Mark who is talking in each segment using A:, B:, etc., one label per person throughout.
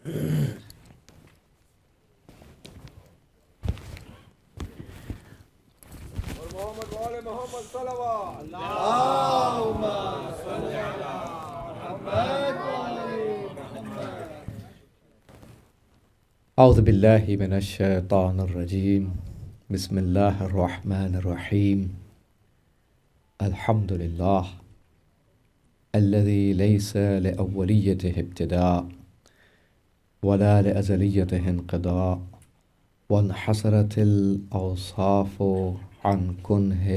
A: محمد والے محمد صلوات
B: اللهم صل على محمد وآل محمد.
C: اعوذ باللہ من الشیطان الرجیم. بسم اللہ الرحمن الرحیم. الحمد للہ الذي ليس لأوليته ابتداء ولا لأزليته انقضاء وانحصرت الأوصاف عن كنه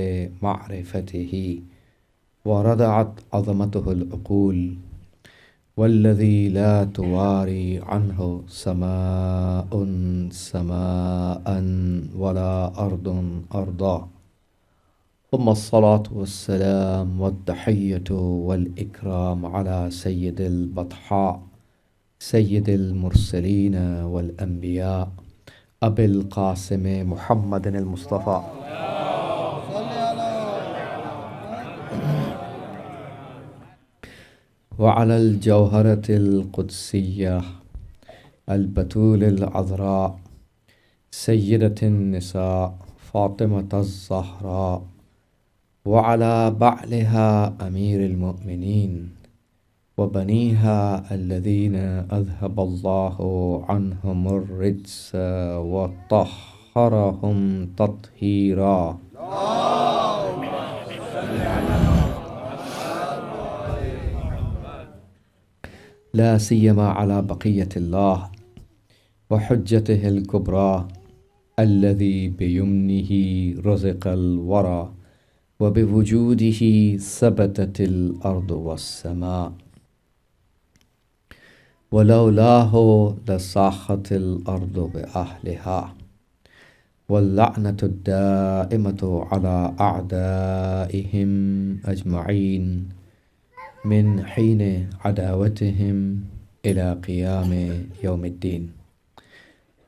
C: معرفته وردعت عظمته العقول والذي لا تواري عنه سماء سماء ولا أرض أرضا. ثم الصلاة والسلام والتحية والإكرام على سيد البطحاء سيد المرسلين والأنبياء أبي القاسم محمد المصطفى وعلى الجوهرة القدسية البتول العذراء سيدة النساء فاطمة الزهراء وعلى بعلها أمير المؤمنين وبنيها الذين أذهب الله عنهم الرجس وطهرهم تطهيرا. لا سيما على بقية الله وحجته الكبرى الذي بيمنه رزق الورى وبوجوده ثبتت الأرض والسماء ولولاه لصاخت الأرض بأهلها واللعنة الدائمة على أعدائهم أجمعين من حين عداوتهم إلى قيام يوم الدين.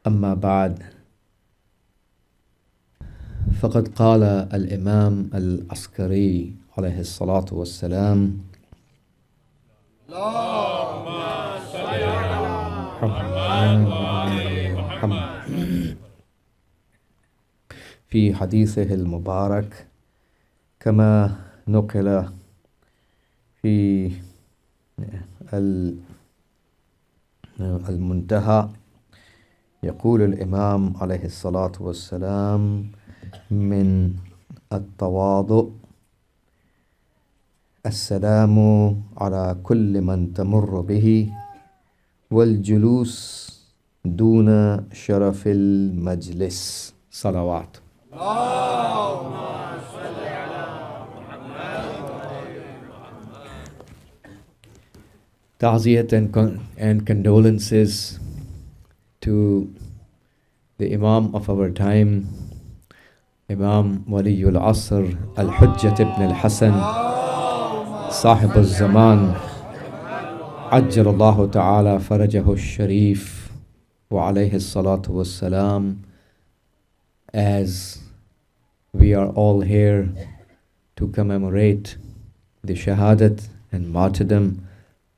C: أما بعد، فقد قال الإمام العسكري عليه الصلاة والسلام:
B: اللهم صل على
C: محمد في حديثه المبارك كما نقل في المنتهى. يقول الإمام عليه الصلاة والسلام من التواضع: السلام على كل من تمر به والجلوس دون شرف المجلس. صلوات.
B: اللهم صل على محمد.
C: Ta'ziyat and condolences to the Imam of our time, Imam Waliul Asr Al-Hujjat ibn al-Hasan Sahib al-Zaman Ajjalallahu ta'ala farajahu al-Sharif wa alayhi salatu was-salam. As we are all here to commemorate the shahadat and martyrdom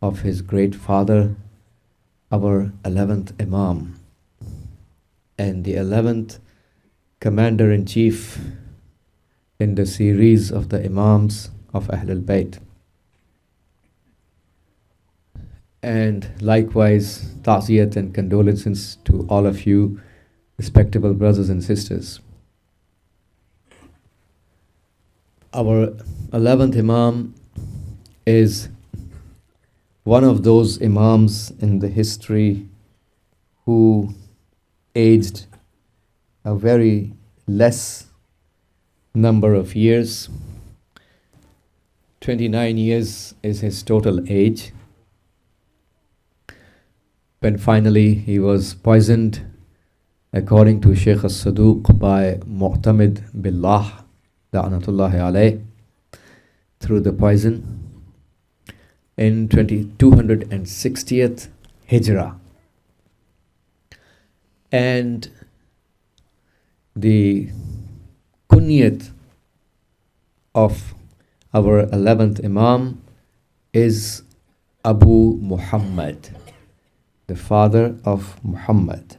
C: of his great father, our 11th Imam, and the 11th Commander-in-Chief in the series of the Imams of Ahlul Bayt. And likewise, ta'ziyat and condolences to all of you, respectable brothers and sisters. Our 11th Imam is one of those Imams in the history who aged a very less number of years. 29 years is his total age, when finally he was poisoned, according to Shaykh al-Saduq, by Mu'tamid Billah, la'natullahi alayh, through the poison in 260th Hijrah. And the kunyat of our 11th Imam is Abu Muhammad. the father of Muhammad.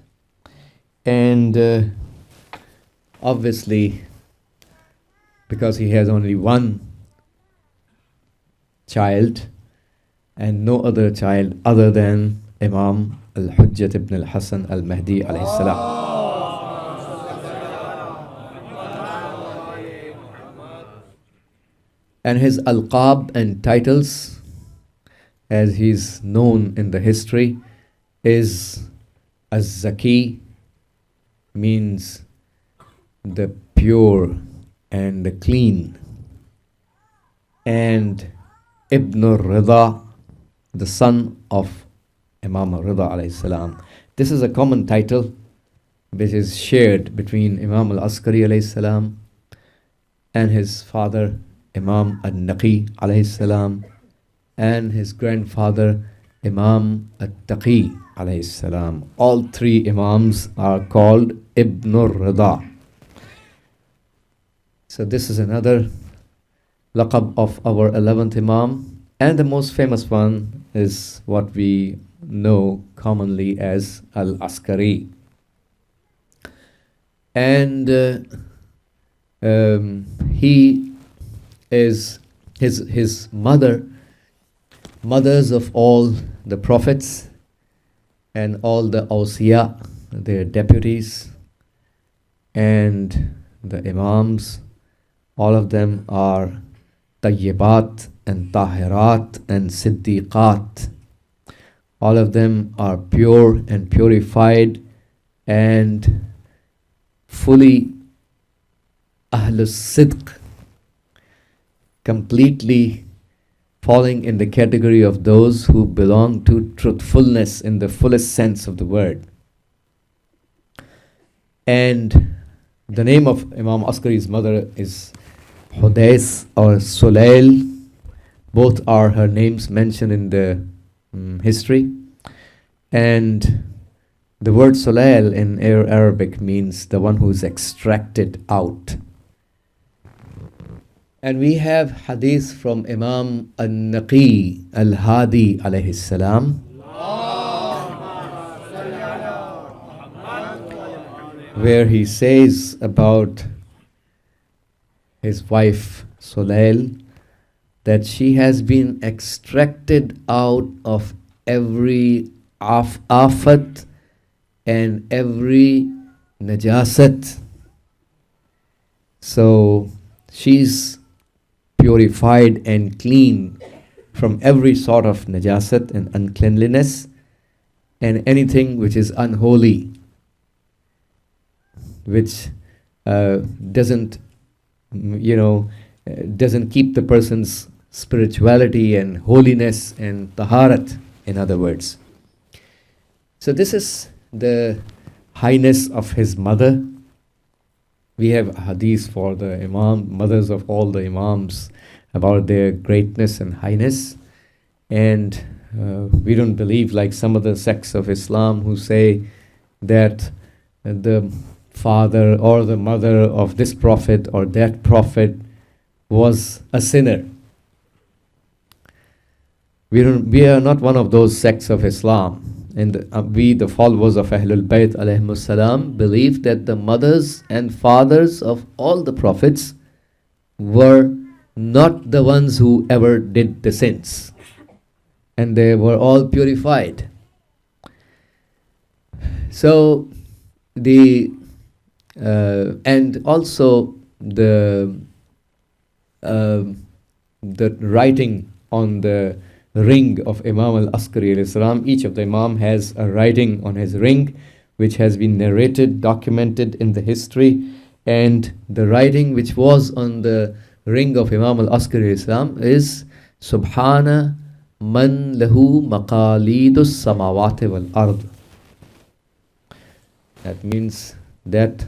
C: And obviously, because he has only one child and no other child other than Imam al-Hujjat ibn al-Hasan al-Mahdi alayhi salam. And his alqab and titles, as he's known in the history, is Az-Zaki, means the pure and the clean, and Ibn al-Rida, the son of Imam al-Rida alayhi salam. This is a common title which is shared between Imam al-Askari alayhi salam and his father Imam al-Naqi alayhi salam and his grandfather Imam al-Taqi alayhi salam. All three Imams are called Ibn al-Rida. So this is another laqab of our 11th Imam, and the most famous one is what we know commonly as Al-Askari. And he is his mothers of all the prophets and all the awsiya, their deputies, and the imams, all of them are tayyibat and tahirat and siddiqat. All of them are pure and purified and fully ahlus sidq, completely falling in the category of those who belong to truthfulness in the fullest sense of the word. And the name of Imam Askari's mother is Hudais or Sulail. Both are her names mentioned in the history. And the word Sulail in Arabic means the one who is extracted out. And we have hadith from Imam al-Naqi al-Hadi alayhi salam, where he says about his wife Sulail that she has been extracted out of every afat and every najasat. So she's purified and clean from every sort of najasat and uncleanliness and anything which is unholy, which doesn't keep the person's spirituality and holiness and taharat, in other words. So this is the highness of his mother. We have hadith for the mothers of all the imams about their greatness and highness. And we don't believe like some other sects of Islam who say that the father or the mother of this prophet or that prophet was a sinner. We are not one of those sects of Islam. And we, the followers of Ahlul Bayt alayhimus salam, believe that the mothers and fathers of all the prophets were not the ones who ever did the sins. And they were all purified. So and also the writing on the ring of Imam al-Askari alayhi salam. Each of the Imam has a writing on his ring which has been narrated, documented in the history. And the writing which was on the ring of Imam al-Askari alayhi salam is Subhana man lahu maqalidus samawati wal ard. That means that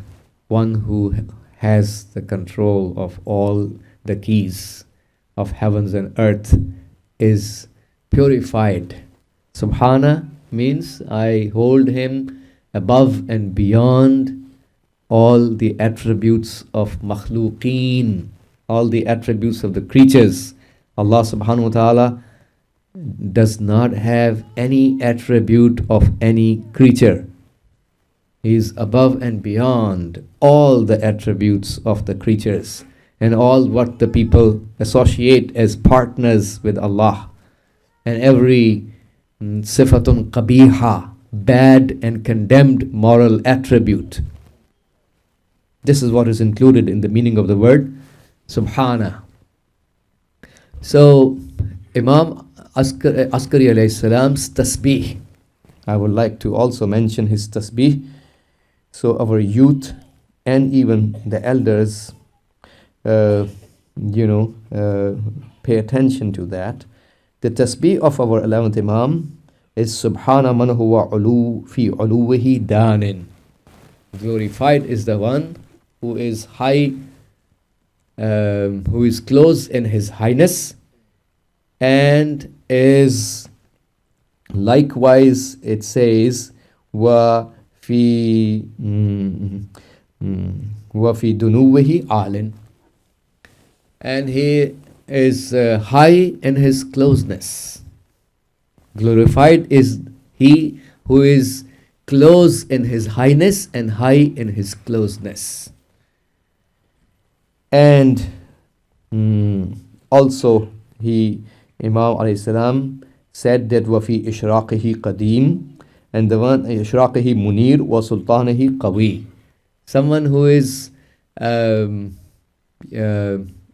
C: one who has the control of all the keys of heavens and earth is purified. Subhana means I hold him above and beyond all the attributes of makhluqeen, all the attributes of the creatures. Allah subhanahu wa ta'ala does not have any attribute of any creature. He is above and beyond all the attributes of the creatures and all what the people associate as partners with Allah. And every sifatun qabiha, bad and condemned moral attribute. This is what is included in the meaning of the word Subhana. So, Imam Askari alayhi salam's tasbih. I would like to also mention his tasbih. So our youth and even the elders, pay attention to that. The tasbih of our 11th Imam is Subhana man huwa ulu fi uluwihi danin. Glorified is the one who is high, who is close in his highness, and is likewise, it says, wa fi dunuwihi alin, and he is high in his closeness. Glorified is he who is close in his highness and high in his closeness. And also Imam alayhi salam said that wafi ishraqihi qadim, and the one ishraqihi munir wa sultanihi qawi. Someone who is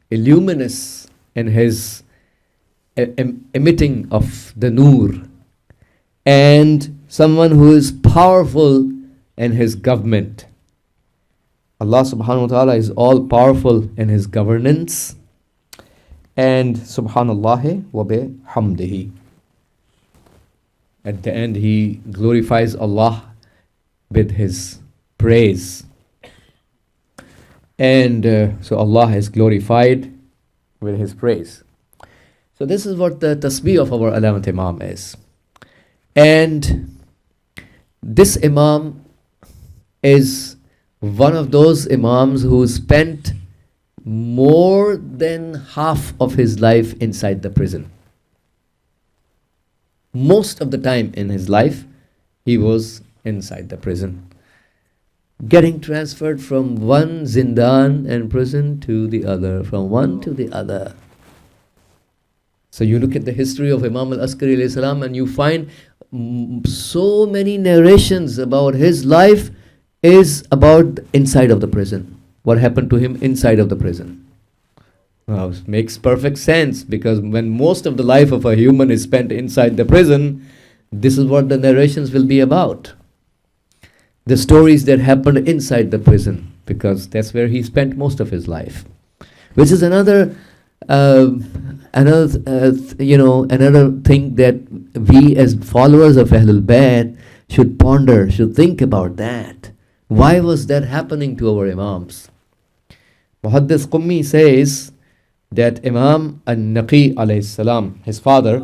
C: illuminous in his emitting of the nur, and someone who is powerful in his government. Allah subhanahu wa ta'ala is all powerful in his governance, and subhanallah wa bihamdihi. At the end he glorifies Allah with his praise. And so Allah is glorified with his praise. So this is what the tasbih of our 11th Imam is. And this Imam is one of those Imams who spent more than half of his life inside the prison. Most of the time in his life, he was inside the prison, getting transferred from one zindan and prison to the other, from one to the other. So you look at the history of Imam al-Askari alayhi salam and you find so many narrations about his life is about inside of the prison. What happened to him inside of the prison? Well, it makes perfect sense, because when most of the life of a human is spent inside the prison, this is what the narrations will be about. The stories that happened inside the prison, because that's where he spent most of his life. Which is another thing that we as followers of Ahlul Bayt should ponder, should think about that. Why was that happening to our Imams? Muhaddis Qummi says that Imam al-Naqi alayhi salam, his father,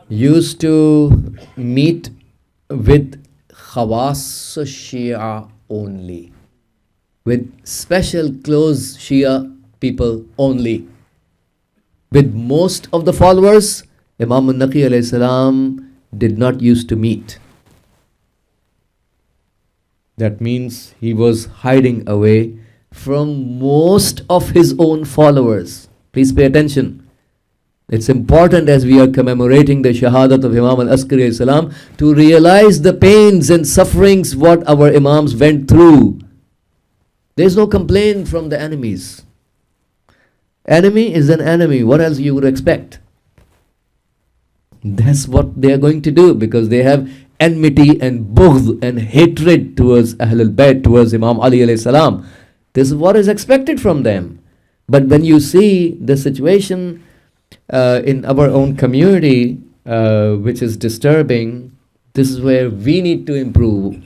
C: used to meet with Khawas Shia only, with special close Shia people only. With most of the followers, Imam al-Naqi alayhi salam did not used to meet. That means he was hiding away from most of his own followers. Please pay attention. It's important as we are commemorating the Shahadat of Imam al-Askari alayhi salam to realize the pains and sufferings what our Imams went through. There's no complaint from the enemies. Enemy is an enemy. What else you would expect? That's what they are going to do, because they have enmity and bughd and hatred towards Ahlul Bayt, towards Imam Ali alayhi salam. This is what is expected from them. But when you see the situation in our own community, which is disturbing, this is where we need to improve.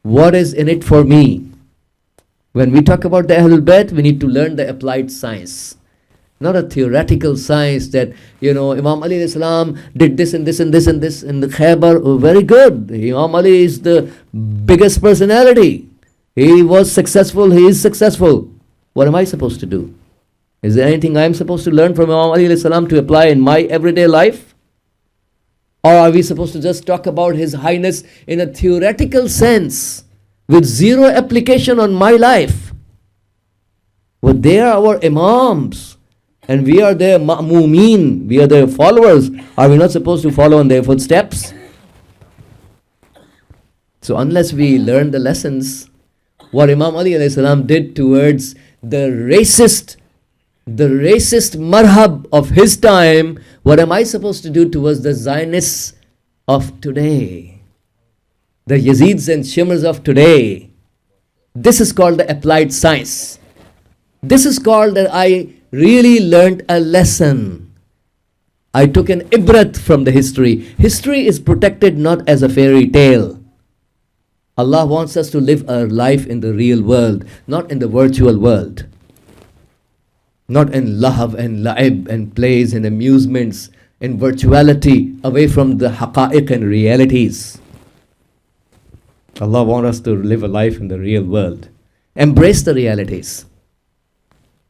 C: What is in it for me? When we talk about the Ahlul Bayt, we need to learn the applied science. Not a theoretical science that, Imam Ali alayhi salam did this and this and this and this in the Khaybar. Oh, very good. Imam Ali is the biggest personality. He was successful. He is successful. What am I supposed to do? Is there anything I'm supposed to learn from Imam Ali alayhi salam to apply in my everyday life? Or are we supposed to just talk about His Highness in a theoretical sense with zero application on my life? Well, they are our Imams and we are their MOMIN, we are their followers. Are we not supposed to follow in their footsteps? So unless we learn the lessons, what Imam Ali alayhi salam did towards the racist marhab of his time, what am I supposed to do towards the Zionists of today? The Yazids and Shimmers of today. This is called the applied science. This is called that I really learned a lesson. I took an ibrat from the history. History is protected not as a fairy tale. Allah wants us to live our life in the real world, not in the virtual world. Not in lahav and la'ib and plays and amusements, in virtuality, away from the haqa'iq and realities. Allah wants us to live a life in the real world. Embrace the realities.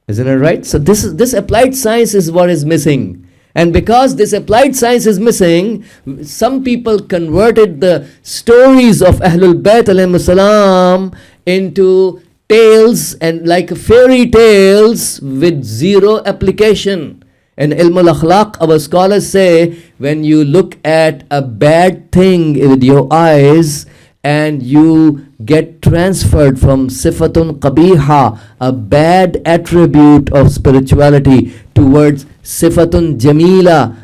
C: Isn't it right? So this applied science is what is missing. And because this applied science is missing, some people converted the stories of Ahlul Bayt alayhim salam into tales and like fairy tales with zero application. In Ilm al-Akhlaq, our scholars say, when you look at a bad thing with your eyes and you get transferred from sifatun qabiha, a bad attribute of spirituality, towards sifatun jamila,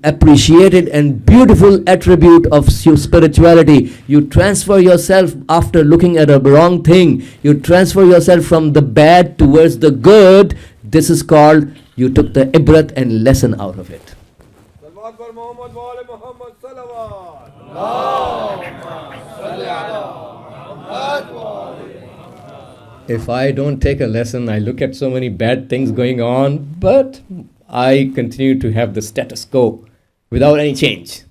C: appreciated and beautiful attribute of spirituality. You transfer yourself after looking at a wrong thing. You transfer yourself from the bad towards the good. This is called, you took the ibrat and lesson out of it.
A: Salawat par Muhammad wa ali Muhammad salawat.
C: If I don't take a lesson, I look at so many bad things going on, but I continue to have the status quo without any change.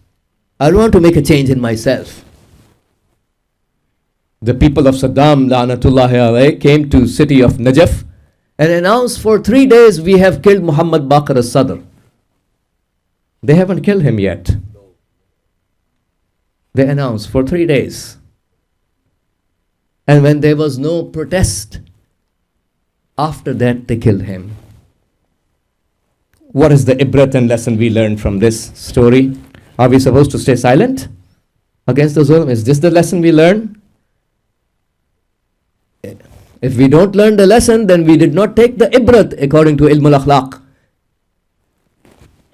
C: I don't want to make a change in myself. The people of Saddam, La'natullahi alayh, came to city of Najaf and announced for 3 days we have killed Muhammad Baqir as-Sadr. They haven't killed him yet. They announced for 3 days. And when there was no protest, after that they killed him. What is the ibrat and lesson we learned from this story? Are we supposed to stay silent against the zulm? Is this the lesson we learn? If we don't learn the lesson, then we did not take the ibrat according to Ilm al-Akhlaq.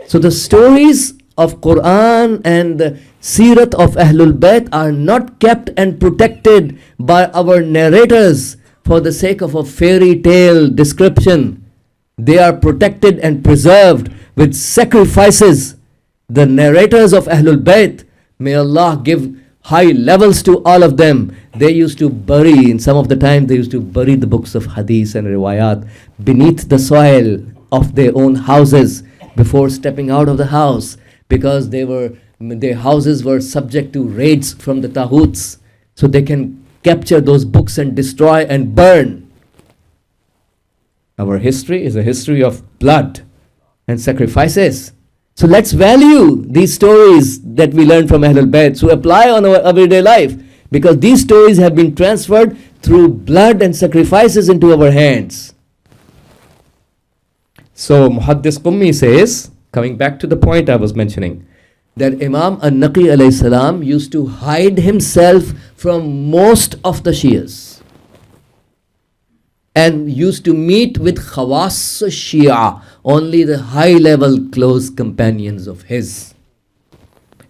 C: So the stories of Quran and the Sirat of Ahlul Bayt are not kept and protected by our narrators for the sake of a fairy tale description. They are protected and preserved with sacrifices. The narrators of Ahlul Bayt, may Allah give high levels to all of them. They used to bury, in some of the time they used to bury the books of hadith and riwayat beneath the soil of their own houses before stepping out of the house, because their houses were subject to raids from the taghuts, so they can capture those books and destroy and burn. Our history is a history of blood and sacrifices. So let's value these stories that we learn from Ahlul Bayt to apply on our everyday life, because these stories have been transferred through blood and sacrifices into our hands. So Muhaddis Qummi says, coming back to the point I was mentioning, that Imam An-Naqi alayhi salam used to hide himself from most of the Shias and used to meet with Khawas Shia, only the high level close companions of his.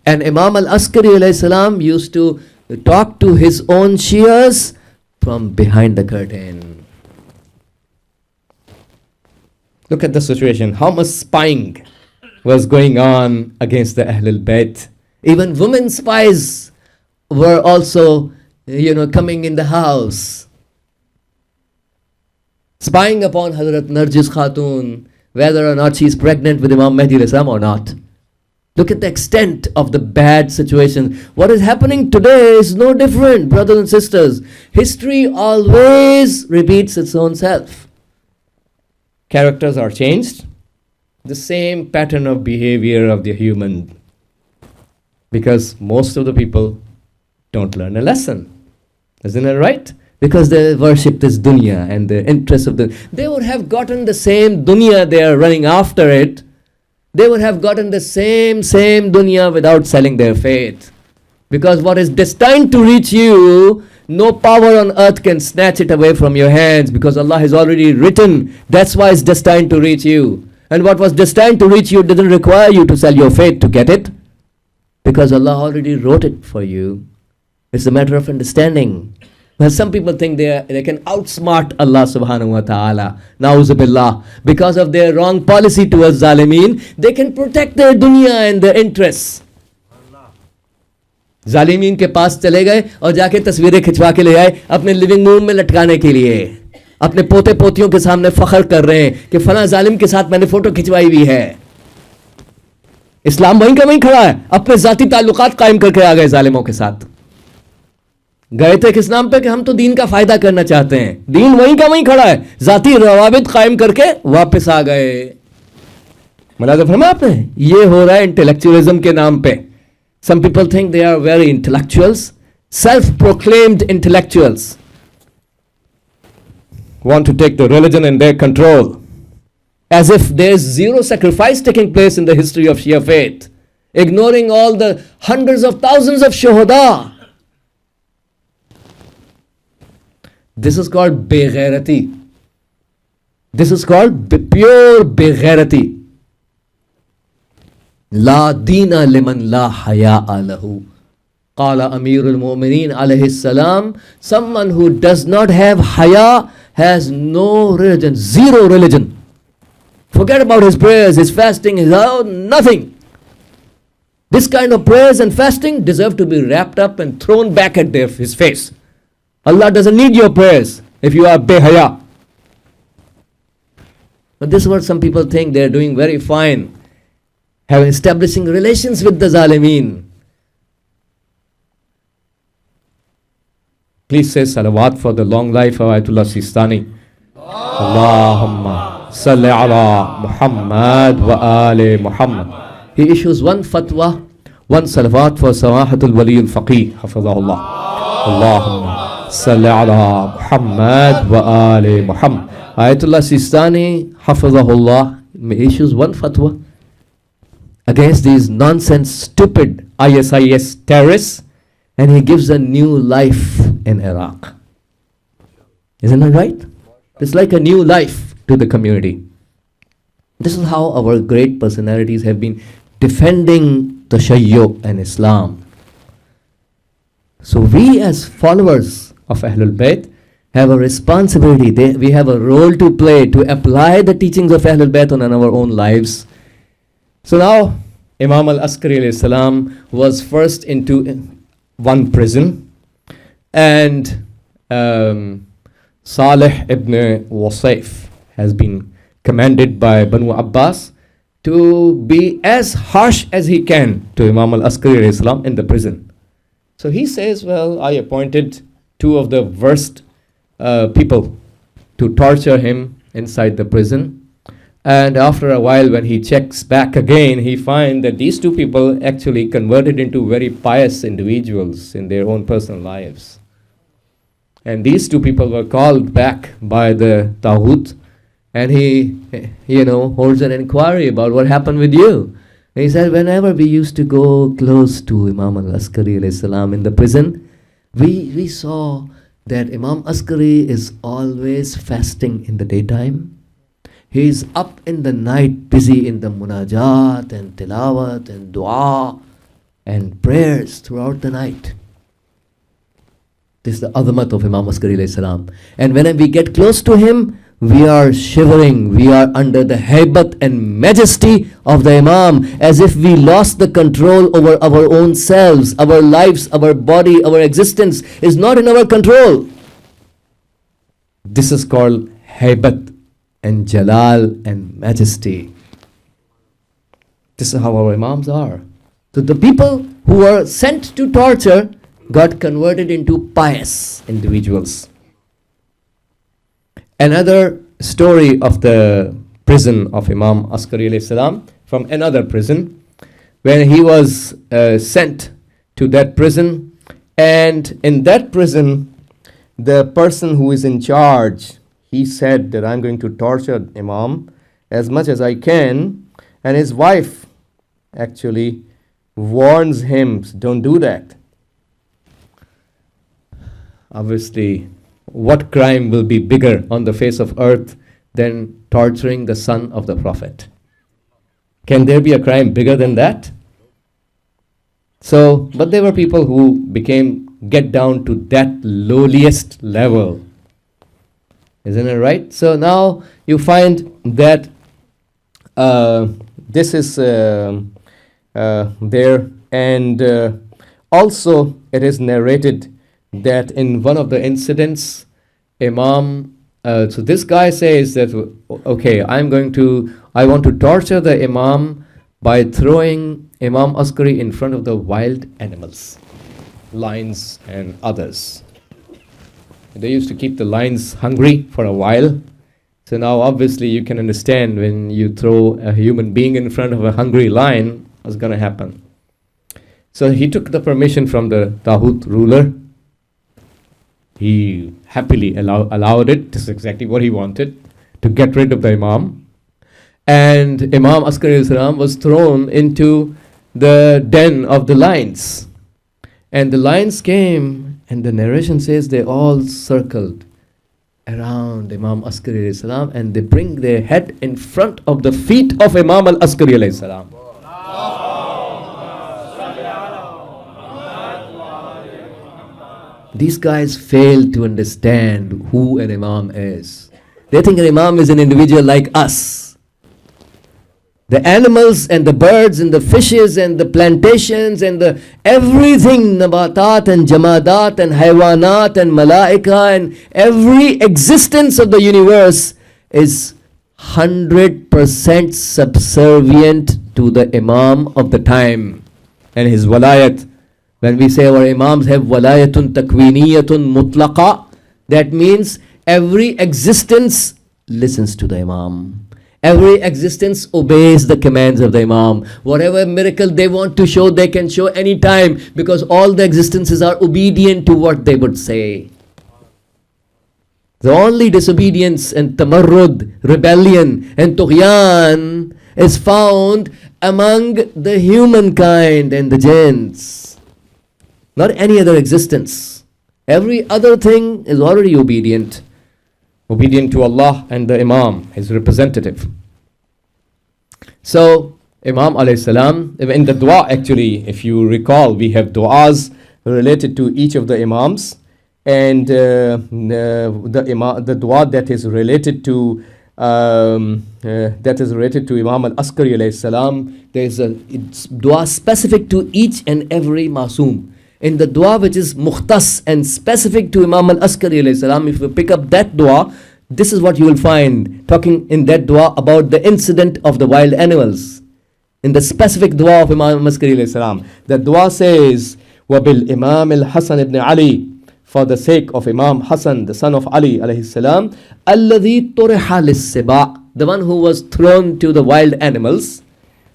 C: And Imam Al-Askari alayhi salam used to talk to his own Shias from behind the curtain. Look at the situation, how much spying was going on against the Ahlul Bayt. Even women spies were also, coming in the house, spying upon Hazrat Narjis Khatun, whether or not she is pregnant with Imam Mahdi alayhi salam or not. Look at the extent of the bad situation. What is happening today is no different, brothers and sisters. History always repeats its own self. characters are changed, the same pattern of behavior of the human. Because most of the people don't learn a lesson. Isn't it right? Because they worship this dunya and the interest of they would have gotten the same dunya they are running after it. They would have gotten the same dunya without selling their faith. Because what is destined to reach you, no power on earth can snatch it away from your hands, because Allah has already written. That's why it's destined to reach you. And what was destined to reach you didn't require you to sell your faith to get it, because Allah already wrote it for you. It's a matter of understanding. Well, some people think they can outsmart Allah subhanahu wa ta'ala. Na'uzubillah. Because of their wrong policy towards Zalimeen, they can protect their dunya and their interests. जालिमीन के पास चले गए और जाके तस्वीरें खिंचवा के ले आए अपने लिविंग रूम में लटकाने के लिए. अपने पोते पोतियों के सामने फख्र कर रहे हैं कि फला जालिम के साथ मैंने फोटो खिंचवाई हुई है. इस्लाम वहीं का वहीं खड़ा है, अपने जाती ताल्लुकात कायम करके आ गए जालिमों के साथ. गए थे किस नाम पे कि हम तो दीन का फायदा करना चाहते हैं. दीन वहीं का वहीं खड़ा है, जाती रवाबित कायम करके वापस आ गए. मुलाज़ा फरमाया आपने, ये हो रहा है इंटेलेक्चुअलिज्म के नाम पे. Some people think they are very intellectuals, self-proclaimed intellectuals, want to take the religion in their control, as if there's zero sacrifice taking place in the history of Shia faith, ignoring all the hundreds of thousands of shuhada. This is called beghairati. This is called pure beghairati. لا دين لمن لا حياء له. قال أمير المؤمنين عليه السلام, someone who does not have haya has no religion, zero religion. Forget about his prayers, his fasting, his nothing. This kind of prayers and fasting deserve to be wrapped up and thrown back at his face. Allah doesn't need your prayers if you are behaya. But this is what some people think they are doing very fine, having establishing relations with the Zalimeen. Please say salawat for the long life of Ayatollah Sistani. Allahumma salli ala Muhammad wa ali Muhammad. He issues one fatwa, one salawat for Samahatul Wali al-Faqih, hafizahullah. Allahumma salli ala Muhammad wa ali Muhammad. Ayatollah Sistani, hafizahullah, issues one fatwa against these nonsense, stupid ISIS terrorists, and he gives a new life in Iraq. Isn't that right? It's like a new life to the community. This is how our great personalities have been defending Tashayyu and Islam. So we as followers of Ahlul Bayt have a responsibility. We have a role to play to apply the teachings of Ahlul Bayt on our own lives. So now, Imam al-Askari alayhi salam was first into one prison, and Salih ibn Wasif has been commanded by Banu Abbas to be as harsh as he can to Imam al-Askari alayhi salam in the prison. So he says, well, I appointed two of the worst people to torture him inside the prison. And after a while, when he checks back again, he finds that these two people actually converted into very pious individuals in their own personal lives. And these two people were called back by the Taghut, and he, holds an inquiry about what happened with you. And he said, whenever we used to go close to Imam al-Askari alayhi salam in the prison, we saw that Imam Askari is always fasting in the daytime. He is up in the night, busy in the munajat and tilawat and dua and prayers throughout the night. This is the azamat of Imam Askari alayhi salam. And when we get close to him, we are shivering. We are under the haibat and majesty of the Imam, as if we lost the control over our own selves. Our lives, our body, our existence is not in our control. This is called haibat and jalal and majesty. This is how our imams are. So the people who were sent to torture got converted into pious individuals. Another story of the prison of Imam Askari alayhi salam from another prison. When he was sent to that prison, and in that prison, the person who is in charge, he said that I'm going to torture Imam as much as I can, and his wife actually warns him, don't do that. Obviously, what crime will be bigger on the face of earth than torturing the son of the Prophet? Can there be a crime bigger than that? So, but there were people who get down to that lowliest level. Isn't it right? So now you find that this is there, and also it is narrated that in one of the incidents, Imam, so this guy says that, okay, I want to torture the Imam by throwing Imam Askari in front of the wild animals, lions and others. They used to keep the lions hungry for a while. So now obviously you can understand when you throw a human being in front of a hungry lion, what's going to happen. So he took the permission from the Taghut ruler. He happily allowed it. This is exactly what he wanted, to get rid of the Imam. And Imam Askari al-Salam was thrown into the den of the lions. And the lions came, and the narration says they all circled around Imam Askari alayhi salam, and they bring their head in front of the feet of Imam al-Askari alayhi salam. These guys fail to understand who an Imam is. They think an Imam is an individual like us. The animals and the birds and the fishes and the plantations and the everything, nabatat and jamadat and haywanat and malaika and every existence of the universe is 100% subservient to the Imam of the time and his walayat. When we say our Imams have walayatun takwiniyatun mutlaqa, that means every existence listens to the Imam. Every existence obeys the commands of the Imam. Whatever miracle they want to show, they can show anytime, because all the existences are obedient to what they would say. The only disobedience and tamarrud, rebellion and tughyan is found among the humankind and the jinns. Not any other existence. Every other thing is already obedient to Allah and the Imam, his representative. So, Imam alayhi salam, in the dua actually, if you recall, we have duas related to each of the Imams, and the dua that is related to Imam al-Askari alayhi salam, there is a dua specific to each and every Masoom. In the dua which is mukhtas and specific to Imam al-Askari alayhi salam, if you pick up that dua, this is what you will find, talking in that dua about the incident of the wild animals. In the specific dua of Imam al-Askari alayhi salam, the dua says, وَبِالْ إِمَامِ الْحَسَنِ ibn Ali, for the sake of Imam Hassan, the son of Ali alayhi salam, الَّذِي طُرِحَ لِلسِّبَاءِ, the one who was thrown to the wild animals,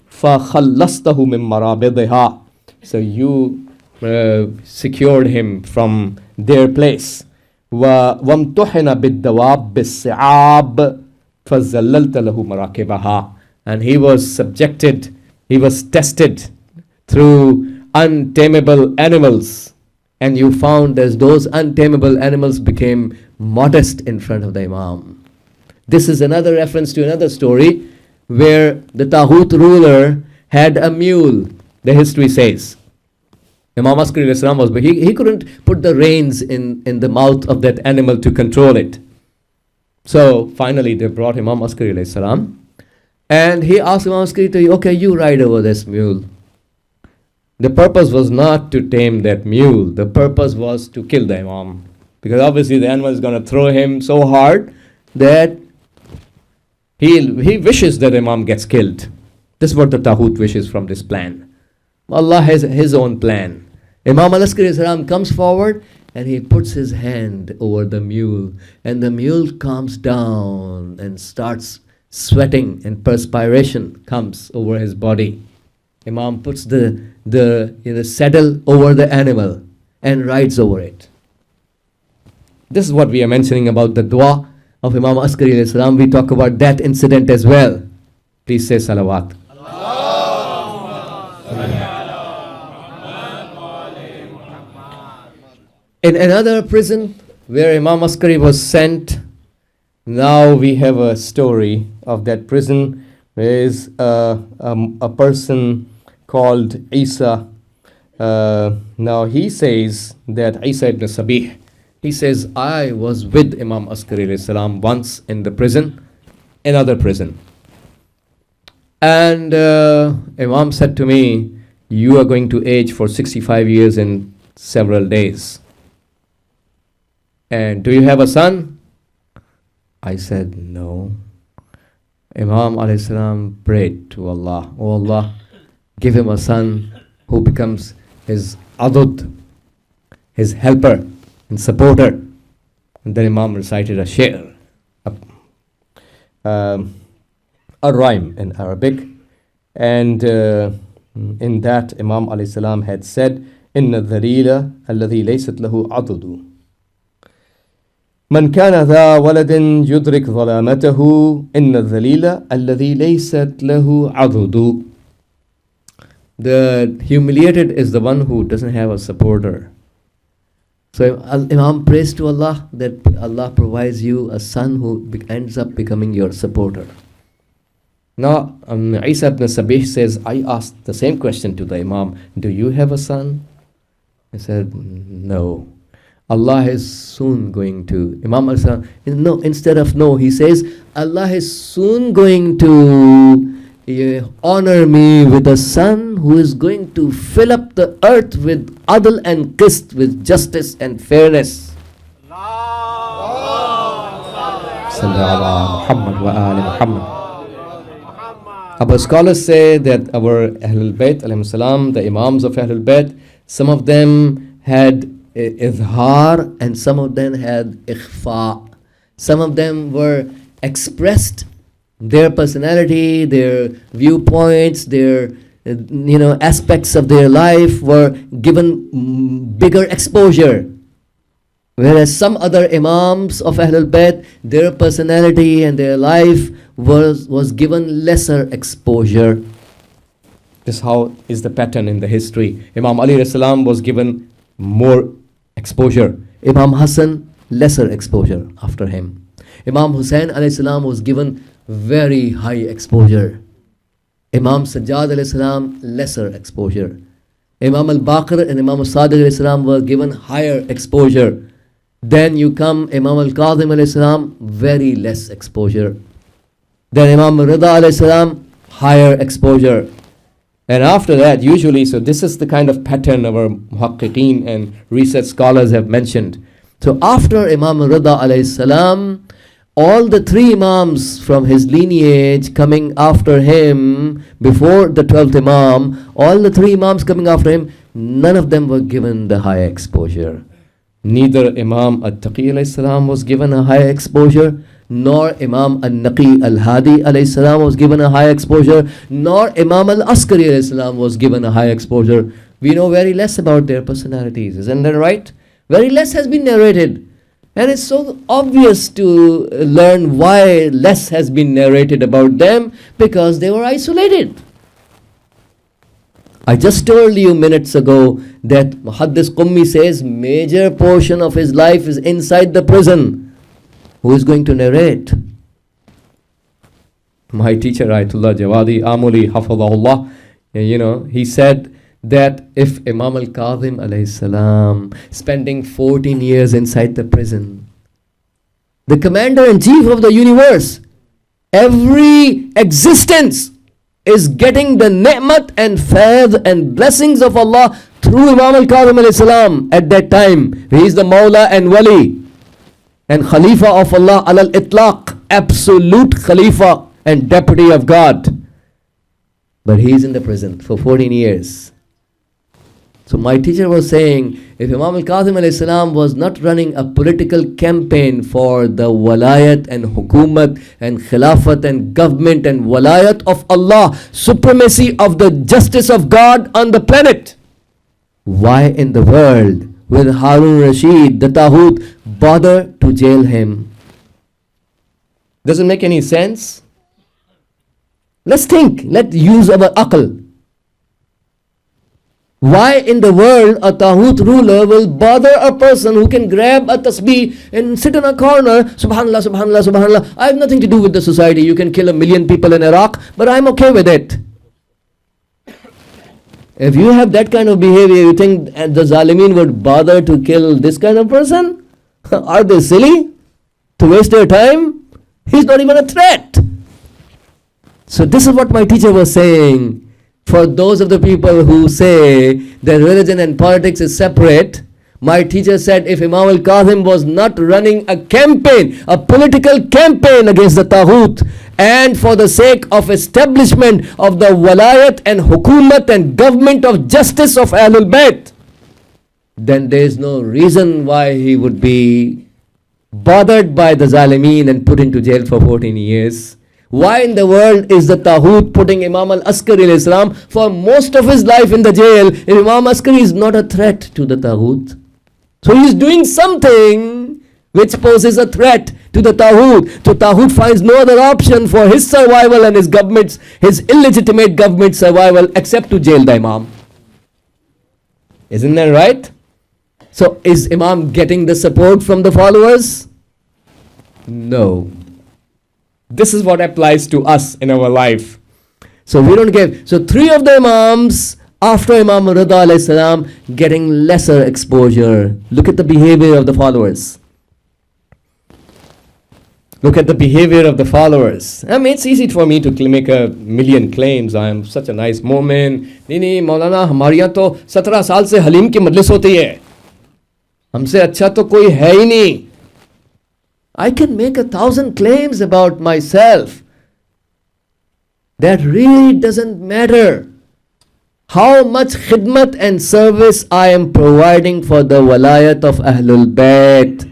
C: فَخَلَّصْتَهُ مِن مَرَابِضِهَا, so you secured him from their place. وَامْتُحِنَ بِالدَّوَابِ بِالسِّعَابِ فَزَلَّلْتَ لَهُ مَرَاكِبَهَا, and he was tested through untamable animals, and you found as those untamable animals became modest in front of the Imam. This is another reference to another story where the Taghut ruler had a mule, the history says. Imam Askari alayhi salam was, but he couldn't put the reins in the mouth of that animal to control it. So finally they brought Imam Askari alayhi salam, and he asked Imam Askari to, okay, you ride over this mule. The purpose was not to tame that mule. The purpose was to kill the Imam, because obviously the animal is going to throw him so hard that he wishes that Imam gets killed. This is what the Taghut wishes from this plan. Allah has his own plan. Imam al-Askari comes forward and he puts his hand over the mule, and the mule calms down and starts sweating and perspiration comes over his body. Imam puts the saddle over the animal and rides over it. This is what we are mentioning about the dua of Imam Askari alayhi salam. We talk about that incident as well. Please say salawat. In another prison where Imam Askari was sent, now we have a story of that prison. There is a person called Isa. Now he says that Isa ibn Sabih, he says, I was with Imam Askari alayhi salam once in the prison, another prison. And Imam said to me, you are going to age for 65 years in several days. And do you have a son? I said, no. Imam alayhi salam prayed to Allah, oh Allah, give him a son who becomes his adud, his helper and supporter. And then Imam recited a sha'r, a rhyme in Arabic. And in that Imam alayhi salam had said, Inna dhalila alladhi laysat lahu adudu. من كان ذا ولد يدرك ظلامته إن الذليل الذي ليست له عضد. The humiliated is the one who doesn't have a supporter. So Imam prays to Allah that Allah provides you a son who ends up becoming your supporter. Now Isa ibn Sabih says, I asked the same question to the Imam, do you have a son? He said, no. Allah is soon going to, Imam al-Salam, no, instead of no, he says, Allah is soon going to honor me with a son who is going to fill up the earth with adl and qist, with justice and fairness. Our scholars say that our Ahlul Bayt, alayhim salam, the Imams of Ahlul Bayt, some of them had izhar and some of them had ikhfa. Some of them were expressed, their personality, their viewpoints, their aspects of their life were given bigger exposure. Whereas some other Imams of Ahlul Bayt, their personality and their life was given lesser exposure. This how is the pattern in the history. Imam Ali alayhi salam was given more exposure. Imam Hassan, lesser exposure after him. Imam Hussain alayhi salam was given very high exposure. Imam Sajjad alayhi salam, lesser exposure. Imam al-Baqir and Imam al-Sadiq alayhi salam were given higher exposure. Then you come Imam al-Kadhim alayhi salam, very less exposure. Then Imam Rida alayhi salam, higher exposure. And after that, usually, so this is the kind of pattern our muhaqqiqeen and research scholars have mentioned. So after Imam Rida alayhi salam, all the three Imams from his lineage coming after him, before the 12th Imam, all the three Imams coming after him, none of them were given the high exposure. Neither Imam al-Taqi alayhi salam was given a high exposure, nor Imam al-Naqi al-Hadi alayhi salam was given a high exposure, nor Imam al-Askari alayhi salam was given a high exposure. We know very less about their personalities, isn't that right? Very less has been narrated. And it's so obvious to learn why less has been narrated about them, because they were isolated. I just told you minutes ago that Muhaddis Qummi says major portion of his life is inside the prison. Who is going to narrate? My teacher, Ayatullah Jawadi Amuli, Hafadahullah, he said that if Imam al-Kadhim alayhi salam spending 14 years inside the prison, the commander-in-chief of the universe, every existence is getting the ni'mat and faith and blessings of Allah through Imam al-Kadhim alayhi salam at that time. He is the Maula and Wali and Khalifa of Allah alal itlaq, absolute Khalifa and deputy of God. But he is in the prison for 14 years. So my teacher was saying, if Imam al-Kazim alayhi salam was not running a political campaign for the walayat and hukumat and khilafat and government and walayat of Allah, supremacy of the justice of God on the planet, why in the world will Harun Rashid, the Taghut, bother to jail him? Doesn't make any sense. Let's think, let's use our aql. Why in the world a Taghut ruler will bother a person who can grab a tasbih and sit in a corner, subhanallah, subhanallah, subhanallah, I have nothing to do with the society, you can kill 1 million people in Iraq, but I'm okay with it. If you have that kind of behavior, you think the Zalimin would bother to kill this kind of person? Are they silly to waste their time? He's not even a threat. So this is what my teacher was saying. For those of the people who say that religion and politics is separate, my teacher said if Imam al-Kazim was not running a campaign, a political campaign against the Taghut, and for the sake of establishment of the walayat and hukumat and government of justice of Ahlul Bayt, then there is no reason why he would be bothered by the Zalimin and put into jail for 14 years. Why in the world is the Taghut putting Imam al-Askari alayhi salam for most of his life in the jail if Imam Askari is not a threat to the Taghut? So he is doing something which poses a threat to the Taghut. So Taghut finds no other option for his survival and his government's, his illegitimate government survival except to jail the Imam. Isn't that right? So is Imam getting the support from the followers? No. This is what applies to us in our life. So we don't get, so 3 of the Imams after Imam Rida alayhi salam getting lesser exposure. Look at the behavior of the followers. Look at the behavior of the followers. I mean, it's easy for me to make 1,000,000 claims. I am such a nice MOMIN. नहीं मौलाना हमारे यहाँ तो 17 साल से हलीम की मजलिस होती है. हमसे अच्छा तो कोई है ही नहीं. I can make 1,000 claims about myself. That really doesn't matter. How much khidmat and service I am providing for the walayat of Ahlul Bayt,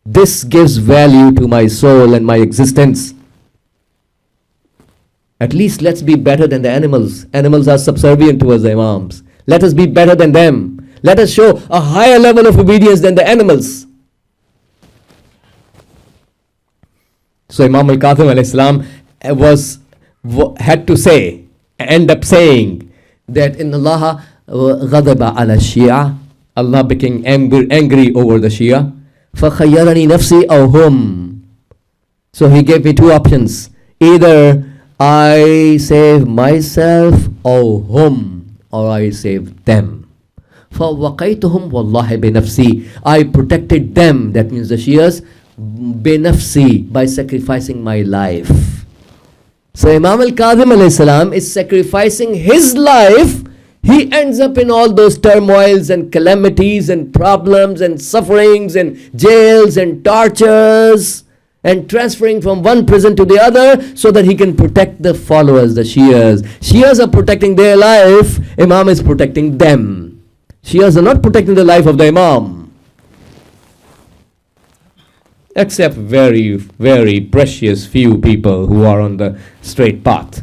C: this gives value to my soul and my existence. At least let's be better than the animals. Animals are subservient towards the Imams. Let us be better than them. Let us show a higher level of obedience than the animals. So Imam al-Kazim alayhi salam had to say, end up saying that in Allah ghadaba ala Shia, Allah became angry over the Shia. فَخَيَّرَنِي نَفْسِي أَوْ هُمْ. So he gave me 2 options. Either I save myself or hum, or I save them. فَوَقَيْتُهُمْ وَاللَّهِ بِنَفْسِي. I protected them, that means the Shias, بِنَفْسِي, by sacrificing my life. So Imam al-Kazim alayhi salam is sacrificing his life. He ends up in all those turmoils and calamities and problems and sufferings and jails and tortures and transferring from one prison to the other so that he can protect the followers, the Shias. Shias are protecting their life, Imam is protecting them. Shias are not protecting the life of the Imam. Except very, very precious few people who are on the straight path.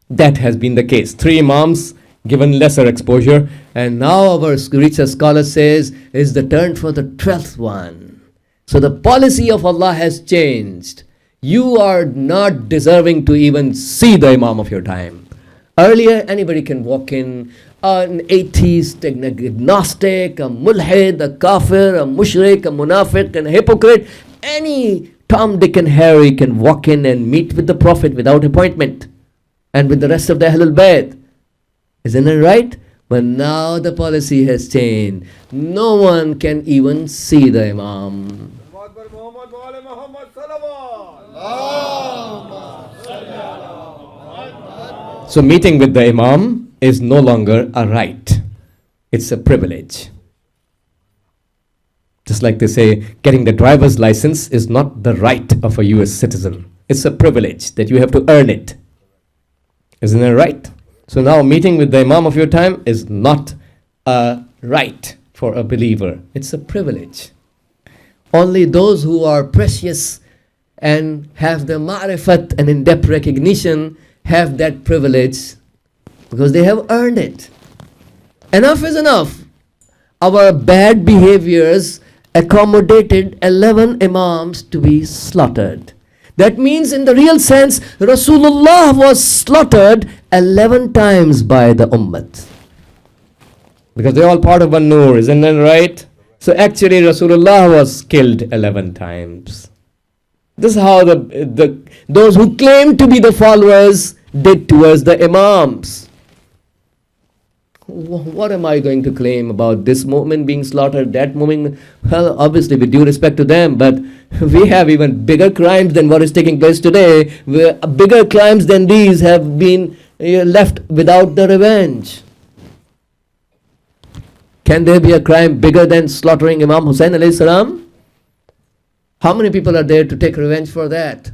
C: That has been the case. 3 Imams given lesser exposure, and now our research scholar says is the turn for the 12th one. So the policy of Allah has changed. You are not deserving to even see the Imam of your time. Earlier, anybody can walk in, an atheist, an agnostic, a mulhid, a kafir, a mushrik, a munafiq, and a hypocrite. Any Tom, Dick and Harry can walk in and meet with the Prophet without appointment and with the rest of the Ahlul Bayt. Isn't it right? But now the policy has changed. No one can even see the Imam. So meeting with the Imam is no longer a right. It's a privilege. Just like they say, getting the driver's license is not the right of a US citizen. It's a privilege that you have to earn it. Isn't that right? So now meeting with the Imam of your time is not a right for a believer. It's a privilege. Only those who are precious and have the ma'rifat and in-depth recognition have that privilege because they have earned it. Enough is enough. Our bad behaviors accommodated 11 imams to be slaughtered. That means in the real sense, Rasulullah was slaughtered 11 times by the Ummah. Because they're all part of one Nur, isn't that right? So actually Rasulullah was killed 11 times. This is how those who claim to be the followers did towards the imams. What am I going to claim about this MOMIN being slaughtered, that MOMIN? Well, obviously with due respect to them, but we have even bigger crimes than what is taking place today. Bigger crimes than these have been left without the revenge. Can there be a crime bigger than slaughtering Imam Hussain alayhi salam? How many people are there to take revenge for that?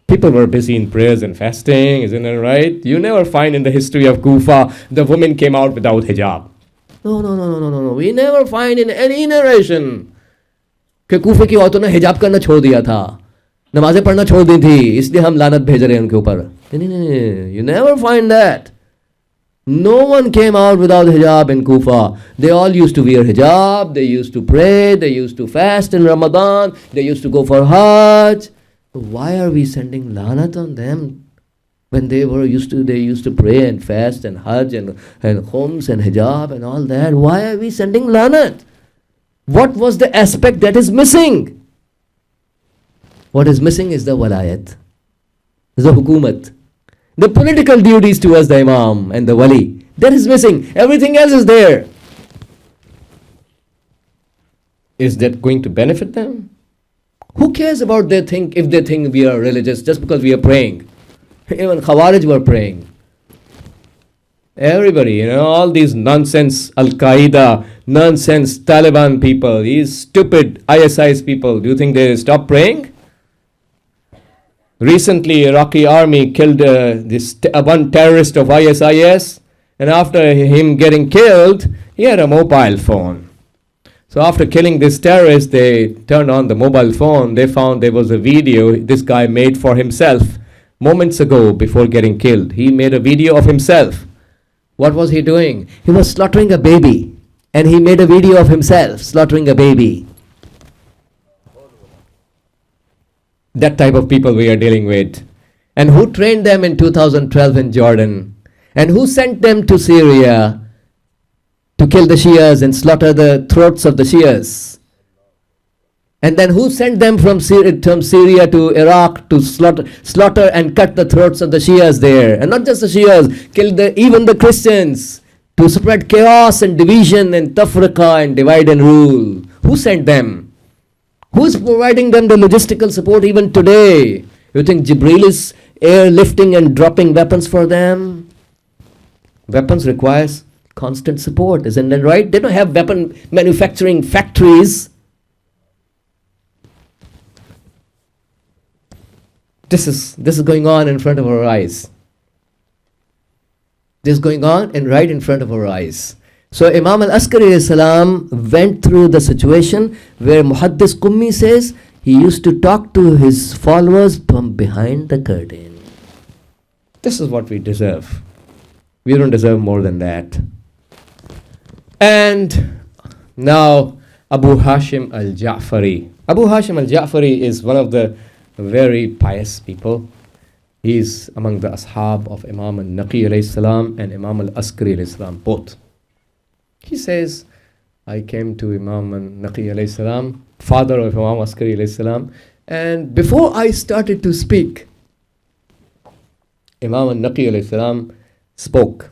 C: People were busy in prayers and fasting, isn't it right? You never find in the history of Kufa the woman came out without hijab. No. We never find in any narration कि कूफे की औरतों ने हिजाब करना छोड़ दिया था, नमाजें पढ़ना छोड़ दी थी, इसलिए हम लानत भेज रहे हैं उनके ऊपर. नहीं. You never find that. No one came out without hijab in Kufa. They all used to wear hijab, they used to pray, they used to fast in Ramadan, they used to go for Hajj. Why are we sending lanat on them when they used to pray and fast and Hajj and khums and hijab and all that? Why are we sending lanat? What was the aspect that is missing? What is missing is the walayat, the hukumat, the political duties towards the imam and the wali. That is missing. Everything else is there. Is that going to benefit them? Who cares about if they think we are religious just because we are praying? Even Khawarij were praying. Everybody, all these nonsense Al-Qaeda, nonsense Taliban people, these stupid ISIS people, do you think they stop praying? Recently, Iraqi army killed one terrorist of ISIS, and after him getting killed, he had a mobile phone. So after killing this terrorist, they turned on the mobile phone. They found there was a video this guy made for himself moments ago before getting killed. He made a video of himself. What was he doing? He was slaughtering a baby. And he made a video of himself slaughtering a baby. That type of people we are dealing with. And who trained them in 2012 in Jordan? And who sent them to Syria to kill the Shias and slaughter the throats of the Shias? And then who sent them from Syria to Iraq to slaughter and cut the throats of the Shias there? And not just the Shias, kill even the Christians, to spread chaos and division and tafriqa and divide and rule. Who sent them? Who is providing them the logistical support even today? You think Jibreel is airlifting and dropping weapons for them? Weapons requires constant support, isn't that right? They don't have weapon manufacturing factories. This is going on in front of our eyes. This is going on and right in front of our eyes. So Imam al-Askari salam went through the situation where Muhaddis Qummi says he used to talk to his followers from behind the curtain. This is what we deserve. We don't deserve more than that. And now Abu Hashim al-Ja'fari. Abu Hashim al-Ja'fari is one of the very pious people. He is among the ashab of Imam al-Naqi alayhi salam and Imam al-Askari alayhi salam, both. He says, I came to Imam al-Naqi alayhi salam, father of Imam Askari alayhi salam, and before I started to speak, Imam al-Naqi alayhi salam spoke.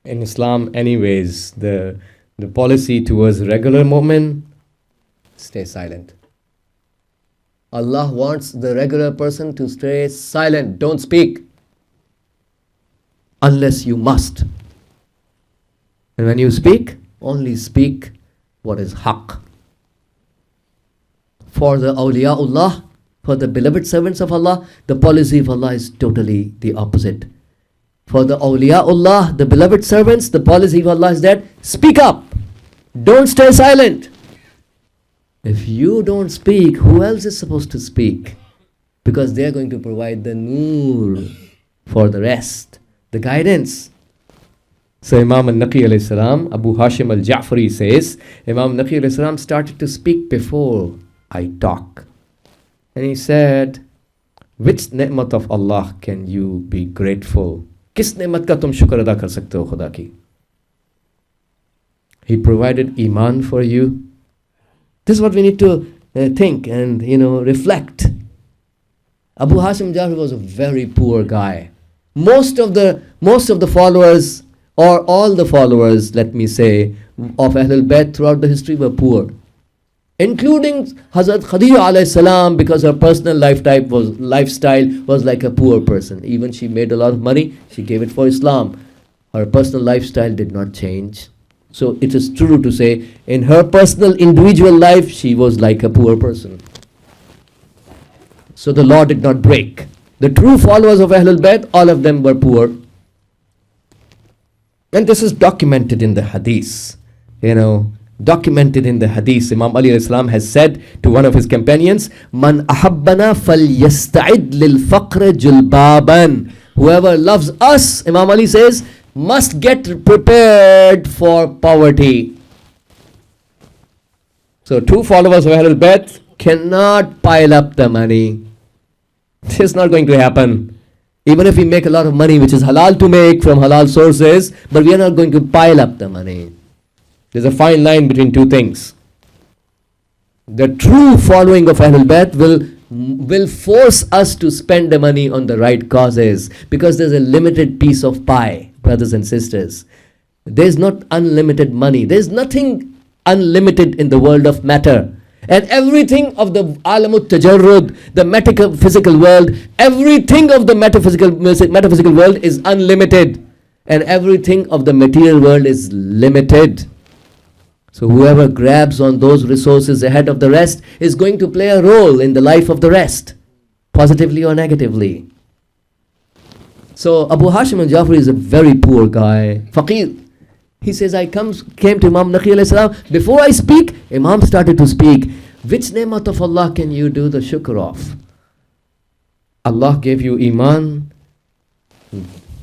C: In Islam anyways, the policy towards regular mu'min, stay silent. Allah wants the regular person to stay silent, don't speak. Unless you must. And when you speak, only speak what is haqq. For the awliyaullah, For the beloved servants of Allah, the policy of Allah is totally the opposite. For the awliya Allah, the beloved servants, the policy of Allah is that speak up. Don't stay silent. If you don't speak, who else is supposed to speak? Because they are going to provide the noor for the rest, the guidance. So Imam al-Naqi alayhi salam, Abu Hashim al-Ja'fari says, Imam Naqi alayhi salam started to speak before I talk. And he said, which ni'mat of Allah can you be grateful? Kis ni'mat ka tum shukr ada kar sakte ho Khuda ki? He provided iman for you. This is what we need to think and reflect. Abu Hashim al-Ja'fari was a very poor guy. Most of the followers, or all the followers, let me say, of Ahlul Bayt throughout the history were poor. Including Hazrat Khadija alayhi salam, because her personal lifestyle was like a poor person. Even she made a lot of money, she gave it for Islam. Her personal lifestyle did not change. So it is true to say, in her personal individual life, she was like a poor person. So the law did not break. The true followers of Ahlul Bayt, all of them were poor. And this is documented in the hadith. Documented in the hadith. Imam Ali alayhi salam has said to one of his companions, Man ahabbana falyasta'id lil faqr julbaban. Whoever loves us, Imam Ali says, must get prepared for poverty. So two followers of Ahlul Bayt cannot pile up the money. This is not going to happen. Even if we make a lot of money, which is halal to make from halal sources, but we are not going to pile up the money. There's a fine line between two things. The true following of Ahlul Bayt will force us to spend the money on the right causes, because there's a limited piece of pie, brothers and sisters. There's not unlimited money. There's nothing unlimited in the world of matter. And everything of the alamut tajarrud, the metaphysical world, everything of the metaphysical world is unlimited. And everything of the material world is limited. So whoever grabs on those resources ahead of the rest is going to play a role in the life of the rest, positively or negatively. So Abu Hashim al-Ja'fari is a very poor guy, faqir. He says, I came to Imam Naqi alayhi salam. Before I speak, Imam started to speak. Which ni'mat of Allah can you do the shukr of? Allah gave you iman.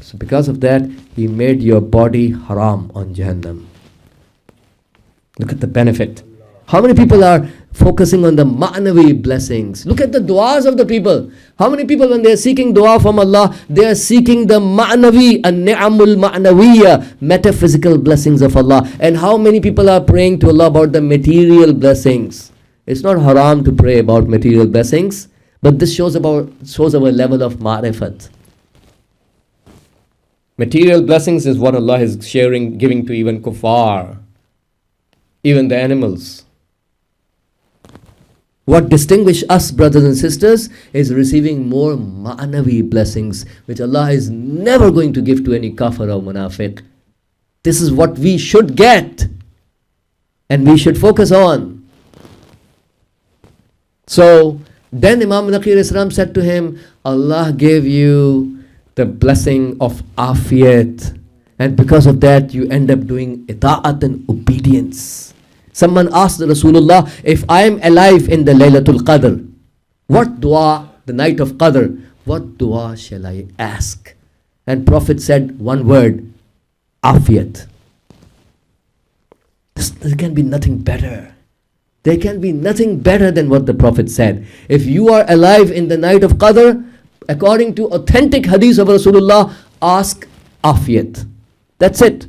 C: So because of that, He made your body haram on Jahannam. Look at the benefit. How many people are focusing on the ma'nawi blessings? Look at the du'as of the people. How many people, when they are seeking dua from Allah, they are seeking the ma'nawi, an-ni'amul ma'nawiyya, metaphysical blessings of Allah. And how many people are praying to Allah about the material blessings? It's not haram to pray about material blessings, but this shows our level of ma'rifat. Material blessings is what Allah is giving to even kuffar, even the animals. What distinguishes us, brothers and sisters, is receiving more ma'nawi blessings, which Allah is never going to give to any kafir or munafiq. This is what we should get, and we should focus on. So then Imam Naqi alayhi salam said to him, Allah gave you the blessing of afiyat, and because of that you end up doing ita'at and obedience. Someone asked Rasulullah, if I am alive in the Laylatul Qadr, what dua, the night of Qadr, what dua shall I ask? And Prophet said one word, afiyat. There can be nothing better. There can be nothing better than what the Prophet said. If you are alive in the night of Qadr, according to authentic hadith of Rasulullah, ask afiyat. That's it.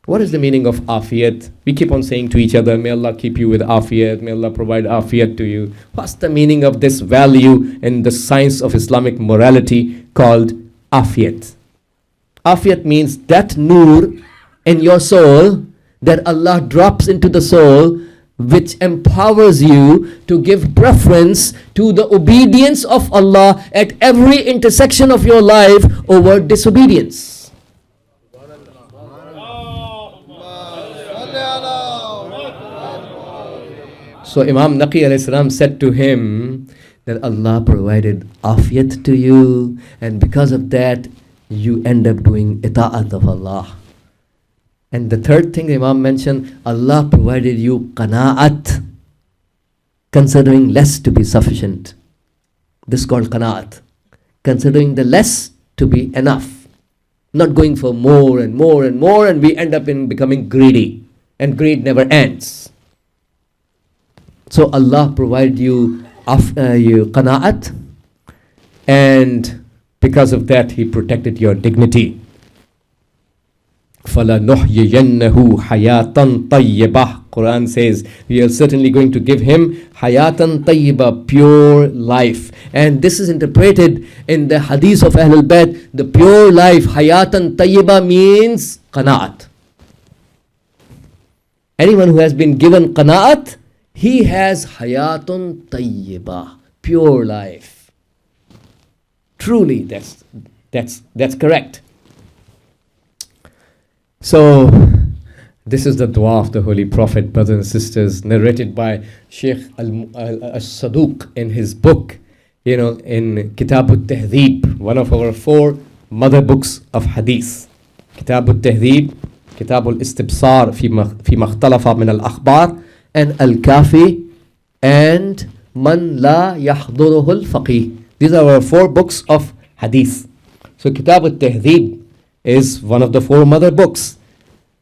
C: What is the meaning of afiyat? We keep on saying to each other, may Allah keep you with afiyat, may Allah provide afiyat to you. What's the meaning of this value in the science of Islamic morality called afiyat? Afiyat means that nur in your soul that Allah drops into the soul, which empowers you to give preference to the obedience of Allah at every intersection of your life over disobedience. So Imam Naqi alayhi salam said to him, that Allah provided afiyat to you, and because of that, you end up doing ita'at of Allah. And the third thing the Imam mentioned, Allah provided you qana'at, considering less to be sufficient. This is called qana'at, considering the less to be enough, not going for more and more and more, and we end up in becoming greedy, and greed never ends. So Allah provided you qana'at, and because of that, He protected your dignity. فَلَنُحْيِيَنَّهُ حَيَاةً طَيِّبَةً. Quran says, we are certainly going to give him hayatan tayyiba, pure life. And this is interpreted in the hadith of Ahlul Bayt. The pure life, hayatan tayyiba, means qana'at. Anyone who has been given qana'at, he has hayatun tayyiba, pure life. Truly, that's correct. So, this is the dua of the Holy Prophet, brothers and sisters, narrated by Sheikh al-Saduq in his book, in Kitab al-Tahdhib, one of our 4 mother books of hadith. Kitab al-Tahdhib, Kitab al-Istibsar fi makhtalafa min al-akhbar, and al-Kafi, and Man la yahduruhu al-faqih. These are our 4 books of hadith. So Kitab al-Tahdhib is one of the 4 mother books.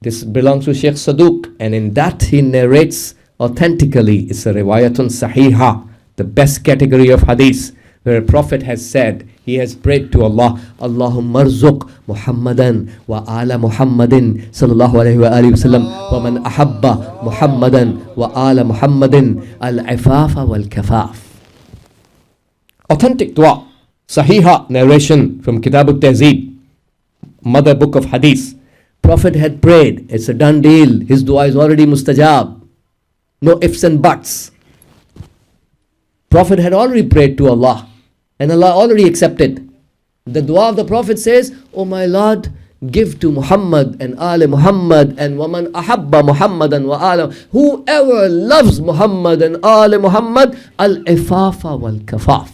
C: This belongs to Sheikh Saduq, and in that he narrates authentically. It's a riwayatun sahiha, the best category of hadith, where a prophet has said, he has prayed to Allah, Allahumma arzuq Muhammadan wa ala Muhammadin sallallahu alayhi wa alihi wasallam wa man ahabba Muhammadan wa ala Muhammadin al-ifafa wal-kafaf. Authentic dua, sahiha narration from Kitab al-Tahzib, mother book of hadith. Prophet had prayed, it's a done deal, his dua is already mustajab, no ifs and buts. Prophet had already prayed to Allah, and Allah already accepted. The dua of the Prophet says, "O my Lord, give to Muhammad and Ali Muhammad and waman ahabba Muhammadan wa ala," whoever loves Muhammad and Ali Muhammad, al-ifafa wal-kafaf.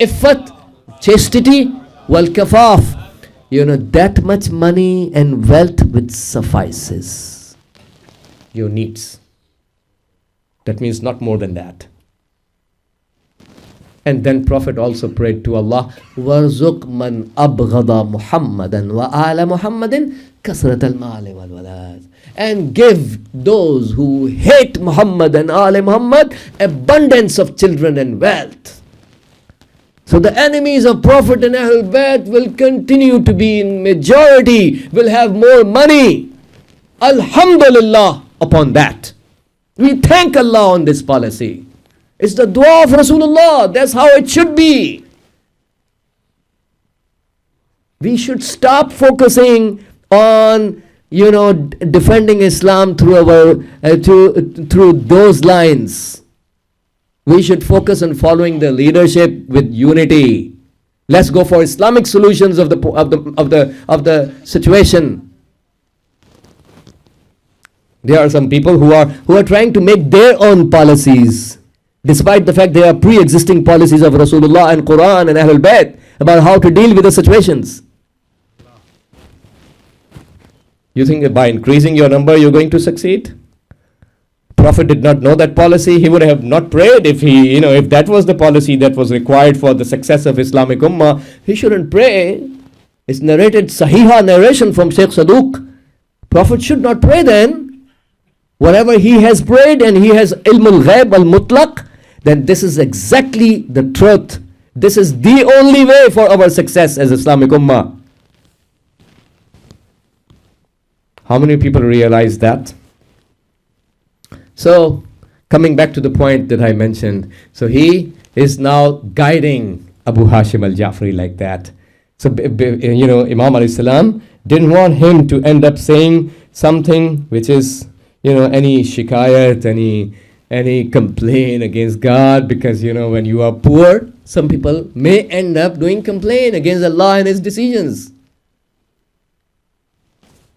C: Iffat, chastity, wal-kafaf. That much money and wealth which suffices your needs. That means not more than that. And then Prophet also prayed to Allah, وَارْزُقْ مَنْ أَبْغَضَ مُحَمَّدًا وَآلَ مُحَمَّدٍ كَثْرَةَ الْمَالِ وَالْوَلَادِ. And give those who hate Muhammad and Ali Muhammad abundance of children and wealth. So the enemies of Prophet and Ahlul Bayt will continue to be in majority, will have more money. Alhamdulillah upon that. We thank Allah on this policy. It's the dua of Rasulullah. That's how it should be. We should stop focusing on, defending Islam through through those lines. We should focus on following the leadership with unity. Let's go for Islamic solutions of the situation. There are some people who are trying to make their own policies, despite the fact they are pre-existing policies of Rasulullah and Quran and Ahlul Bayt about how to deal with the situations. You think that by increasing your number you're going to succeed? Prophet did not know that policy. He would have not prayed if if that was the policy that was required for the success of Islamic Ummah. He shouldn't pray. It's narrated sahiha narration from Sheikh Saduq. Prophet should not pray then. Whatever he has prayed and he has ilmul ghaib al-mutlaq, then this is exactly the truth. This is the only way for our success as Islamic Ummah. How many people realize that? So, coming back to the point that I mentioned, so he is now guiding Abu Hashim al-Ja'fari like that. So, Imam alayhi salam didn't want him to end up saying something which is, any shikayat, any complaint against God, because, when you are poor, some people may end up doing complaint against Allah and His decisions.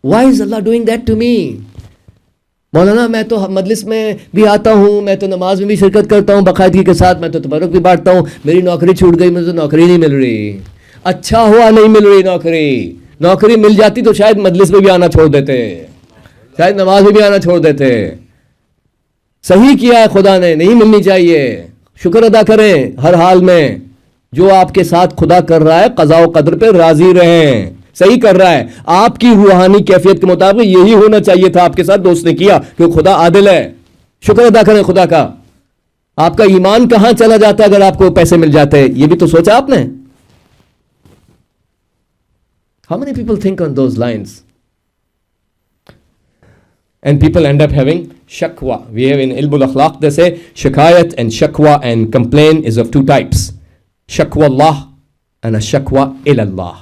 C: Why is Allah doing that to me? مولانا میں تو مجلس میں بھی آتا ہوں, میں تو نماز میں بھی شرکت کرتا ہوں باقاعدگی کے ساتھ, میں تو تبرک بھی بانٹتا ہوں, میری نوکری چھوٹ گئی, مجھے تو نوکری نہیں مل رہی. اچھا ہوا نہیں مل رہی نوکری مل جاتی تو شاید مجلس میں بھی آنا چھوڑ دیتے, شاید نماز میں بھی آنا چھوڑ دیتے. صحیح کیا ہے خدا نے, نہیں ملنی چاہیے. شکر ادا کریں ہر حال میں, جو آپ کے ساتھ خدا کر رہا ہے قضاء و قدر پہ راضی رہیں, صحیح کر رہا ہے. آپ کی روحانی کیفیت کے مطابق یہی ہونا چاہیے تھا آپ کے ساتھ دوست نے کیا, کیونکہ خدا عادل ہے. شکر ادا کریں خدا کا. آپ کا ایمان کہاں چلا جاتا اگر آپ کو پیسے مل جاتے, یہ بھی تو سوچا آپ نے. How many people think on those lines? And people end up having shakwa. We have in ilm al-akhlaq, they say shikayat and shakwa and complain is of two types. Shakwa Allah and a shakwa ilallah.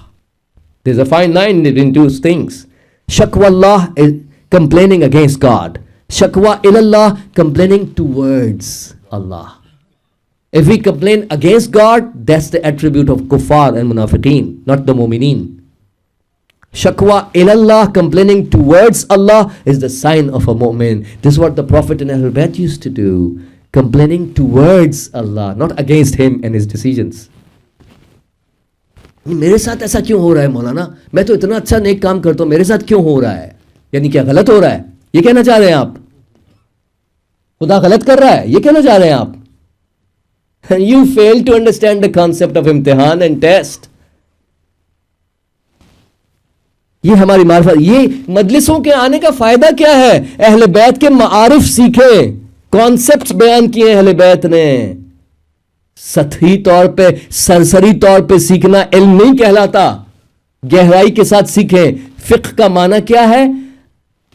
C: There's a fine line between two things. Shakwa Allah is complaining against God. Shakwa ilallah, complaining towards Allah. If we complain against God, that's the attribute of kuffar and munafiqeen, not the mu'mineen. Shakwa ilallah, complaining towards Allah, is the sign of a mu'min. This is what the Prophet and Ahlul Bayt used to do. Complaining towards Allah, not against him and his decisions. میرے ساتھ ایسا کیوں ہو رہا ہے مولانا, میں تو اتنا اچھا نیک کام کرتا ہوں, میرے ساتھ کیوں ہو رہا ہے؟ یعنی کیا غلط ہو رہا ہے, یہ کہنا چاہ رہے ہیں آپ؟ خدا غلط کر رہا ہے, یہ کہنا چاہ رہے ہیں آپ؟ You fail to understand the concept of امتحان and test. یہ ہماری معرفت. یہ مجلسوں کے آنے کا فائدہ کیا ہے؟ اہل بیت کے معارف سیکھیں, کانسیپٹس بیان کیے اہل بیت نے. سطحی طور پہ, سرسری طور پہ سیکھنا علم نہیں کہلاتا, گہرائی کے ساتھ سیکھیں. فقہ کا معنی کیا ہے؟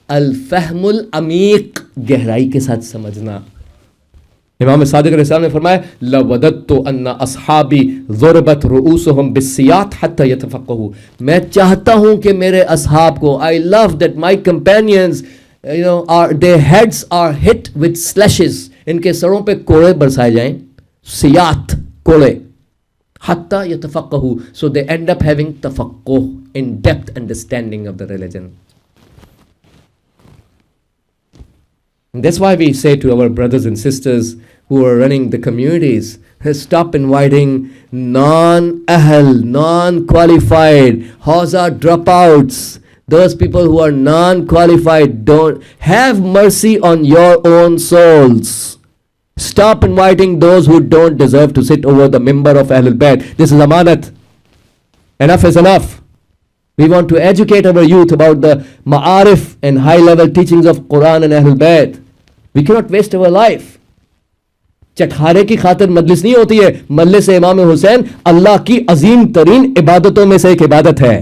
C: الفہم العمیق, گہرائی کے ساتھ سمجھنا. امام صادق علیہ السلام نے فرمایا لَوَدَدْتُ أَنَّ أَصْحَابِي ضُرِبَتْ رُؤُوسُهُمْ بِالسِّيَاطِ حَتَّى يَتَفَقَّهُوا. میں چاہتا ہوں کہ میرے اصحاب کو, I love that my companions, their heads are hit with slashes, ان کے سروں پہ کوڑے برسائے جائیں, سیات کوڑے, حَتَّى يَتَفَقَّهُوا, so they end up having تفقہ, in depth understanding of the religion. And that's why we say to our brothers and sisters who are running the communities, stop inviting non-ahl, non-qualified, hauza dropouts, those people who are non-qualified. Don't have mercy on your own souls. Stop inviting those who don't deserve to sit over the mimbar of Ahlul Bayt. This is amanat. Enough is enough. We want to educate our youth about the ma'arif and high-level teachings of Quran and Ahlul Bayt. We cannot waste our life. چٹھارے کی خاطر مجلس نہیں ہوتی ہے. مجلس امام حسین اللہ کی عظیم ترین عبادتوں میں سے ایک عبادت ہے.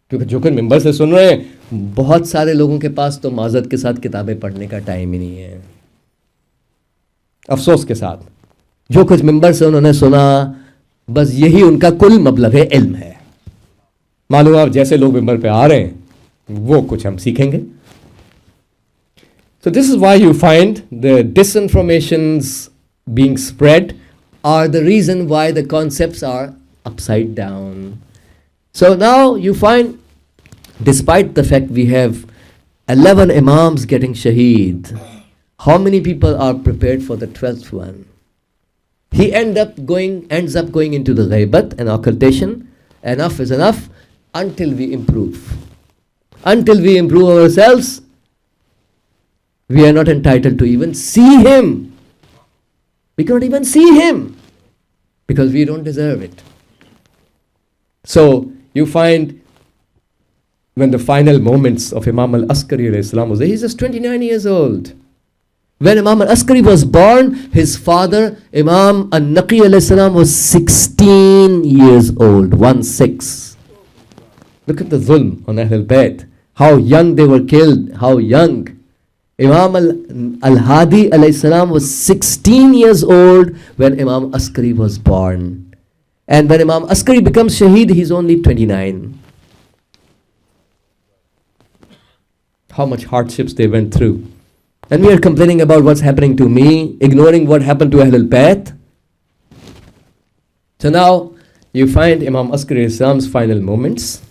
C: کیونکہ جو کہ ممبر سے سن رہے ہیں, بہت سارے لوگوں کے پاس تو معذرت کے ساتھ کتابیں پڑھنے کا ٹائم ہی نہیں ہے. افسوس کے ساتھ جو کچھ ممبر سے انہوں نے سنا, بس یہی ان کا کل مبلغ علم ہے. معلوم آپ جیسے لوگ ممبر پہ آ رہے ہیں وہ کچھ ہم سیکھیں گے. So this is why you find the disinformations being spread are the reason why the concepts are upside down. So now you find, despite the fact we have 11 imams getting shaheed, how many people are prepared for the 12th one? He ends up going into the ghaibat and occultation. Enough is enough until we improve. Until we improve ourselves, we are not entitled to even see him. We cannot even see him because we don't deserve it. So you find when the final moments of Imam al-Askari alayhi salam was there, he's just 29 years old. When Imam al-Askari was born, his father Imam al-Naqi alayhi salam was 16 years old, 1-6. Look at the zulm on Ahlul Bayt. How young they were killed, how young. Imam al-Hadi alayhi salam was 16 years old when Imam Askari was born. And when Imam Askari becomes shaheed, he's only 29. How much hardships they went through. And we are complaining about what's happening to me, ignoring what happened to Ahlul Bayt. So now you find Imam Askari Islam's final moments.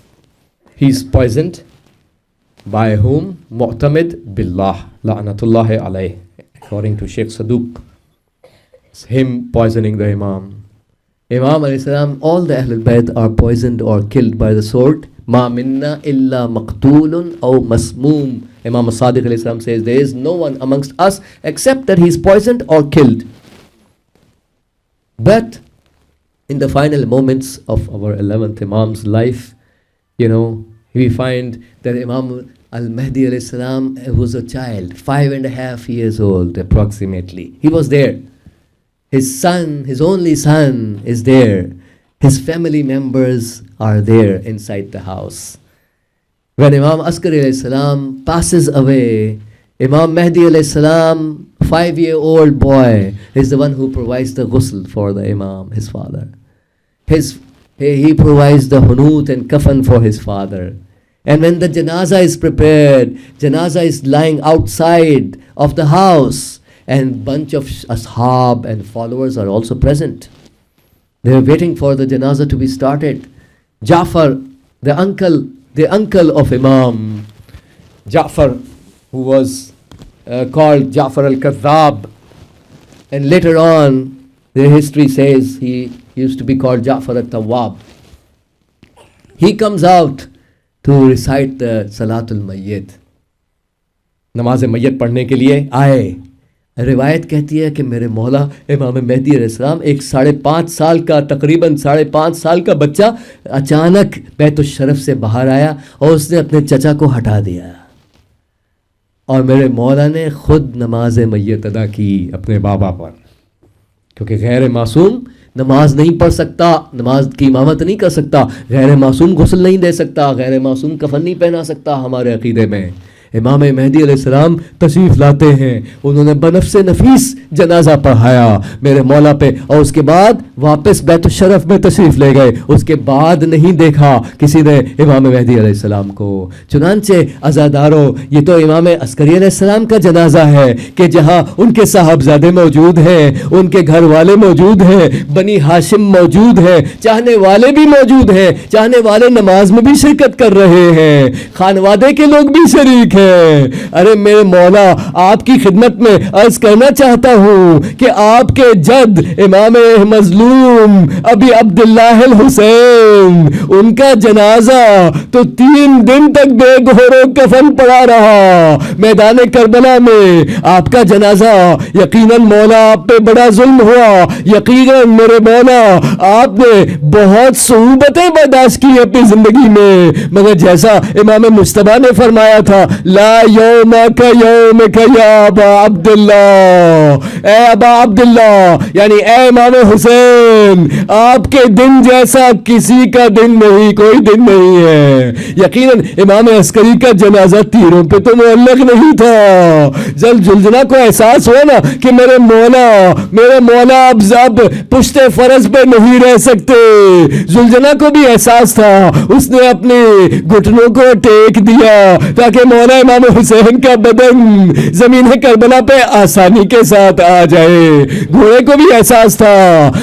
C: He's poisoned By whom? Mu'tamid billah, la'natullahi alayh. According to Sheikh Saduq, it's him poisoning the Imam. Imam alayhi salam, all the Ahlul Bayt are poisoned or killed by the sword. Ma minna illa maqtoolun aw masmoom. Imam Sadiq alayhi salam says, there is no one amongst us except that he is poisoned or killed. But in the final moments of our 11th Imam's life, we find that Imam Al-Mahdi alayhi salam was a child, 5.5 years old approximately. He was there. His son, his only son, is there. His family members are there inside the house. When Imam Askari alayhi salam passes away, Imam Mahdi alayhi salam, 5-year-old boy, is the one who provides the ghusl for the Imam, his father. He provides the hunut and kafan for his father. And when the janazah is prepared, janazah is lying outside of the house, and bunch of ashab and followers are also present. They are waiting for the janazah to be started. Ja'far, the uncle of Imam, Ja'far, who was called Ja'far al-Kadhab, and later on, the history says he used to be called Ja'far al-Tawwab. He comes out to recite the Salatul Mayyit. نماز میت پڑھنے کے لیے آئے. روایت کہتی ہے کہ میرے مولا امام مہدی علیہ السلام ایک 5.5 سال کا تقریباً 5.5 سال کا بچہ اچانک بیت الشرف سے باہر آیا اور اس نے اپنے چچا کو ہٹا دیا, اور میرے مولا نے خود نماز میت ادا کی اپنے بابا پر, کیونکہ غیر معصوم نماز نہیں پڑھ سکتا, نماز کی امامت نہیں کر سکتا, غیر معصوم غسل نہیں دے سکتا, غیر معصوم کفن نہیں پہنا سکتا. ہمارے عقیدے میں امام مہدی علیہ السلام تشریف لاتے ہیں, انہوں نے بنفس نفیس جنازہ پڑھایا میرے مولا پہ, اور اس کے بعد واپس بیت الشرف میں تشریف لے گئے. اس کے بعد نہیں دیکھا کسی نے امام مہدی علیہ السلام کو. چنانچہ عزادارو, یہ تو امام عسکری علیہ السلام کا جنازہ ہے کہ جہاں ان کے صاحبزادے موجود ہیں, ان کے گھر والے موجود ہیں, بنی ہاشم موجود ہیں, چاہنے والے بھی موجود ہیں, چاہنے والے نماز میں بھی شرکت کر رہے ہیں, خانوادے کے لوگ بھی شریک ہیں. ارے میرے مولا, آپ کی خدمت میں عرض کرنا چاہتا ہوں کہ آپ کے جد امام مظلوم ابی عبداللہ الحسین, ان کا جنازہ تو 3 دن تک بے گہر و کفن پڑا رہا میدان کربلا میں. آپ کا جنازہ یقیناً مولا آپ پہ بڑا ظلم ہوا, یقیناً میرے مولا آپ نے بہت صعوبتیں برداشت کی اپنی زندگی میں, مگر جیسا امام مجتبیٰ نے فرمایا تھا, لا یوم کا یوم کا یا ابا عبداللہ, اے ابا عبداللہ یعنی اے امام حسین, آپ کے دن جیسا کسی کا دن نہیں, کوئی دن نہیں ہے. یقیناً امام عسکری کا جنازہ تیروں پہ تو معلق نہیں تھا. جب زلزلہ کو احساس ہوا نا کہ میرے مولا اب پشت فرض پہ نہیں رہ سکتے, زلزلہ کو بھی احساس تھا, اس نے اپنے گھٹنوں کو ٹیک دیا تاکہ مولا امام حسین کا بدن زمین کربلا پہ آسانی کے ساتھ آ جائے. گھوڑے کو بھی احساس تھا,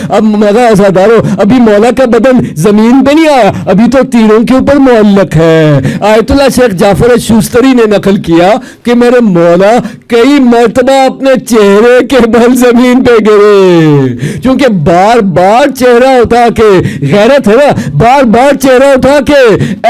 C: اب مگر عزادارو ابھی مولا کا بدن زمین پہ نہیں آیا, ابھی تو تیروں کے اوپر معلق ہے. آیت اللہ شیخ جعفر شوستری نے نقل کیا کہ میرے مولا کئی مرتبہ اپنے چہرے کے بل زمین پہ گرے, چونکہ بار بار چہرہ اٹھا کے, غیرت ہے نا, بار بار چہرہ اٹھا کے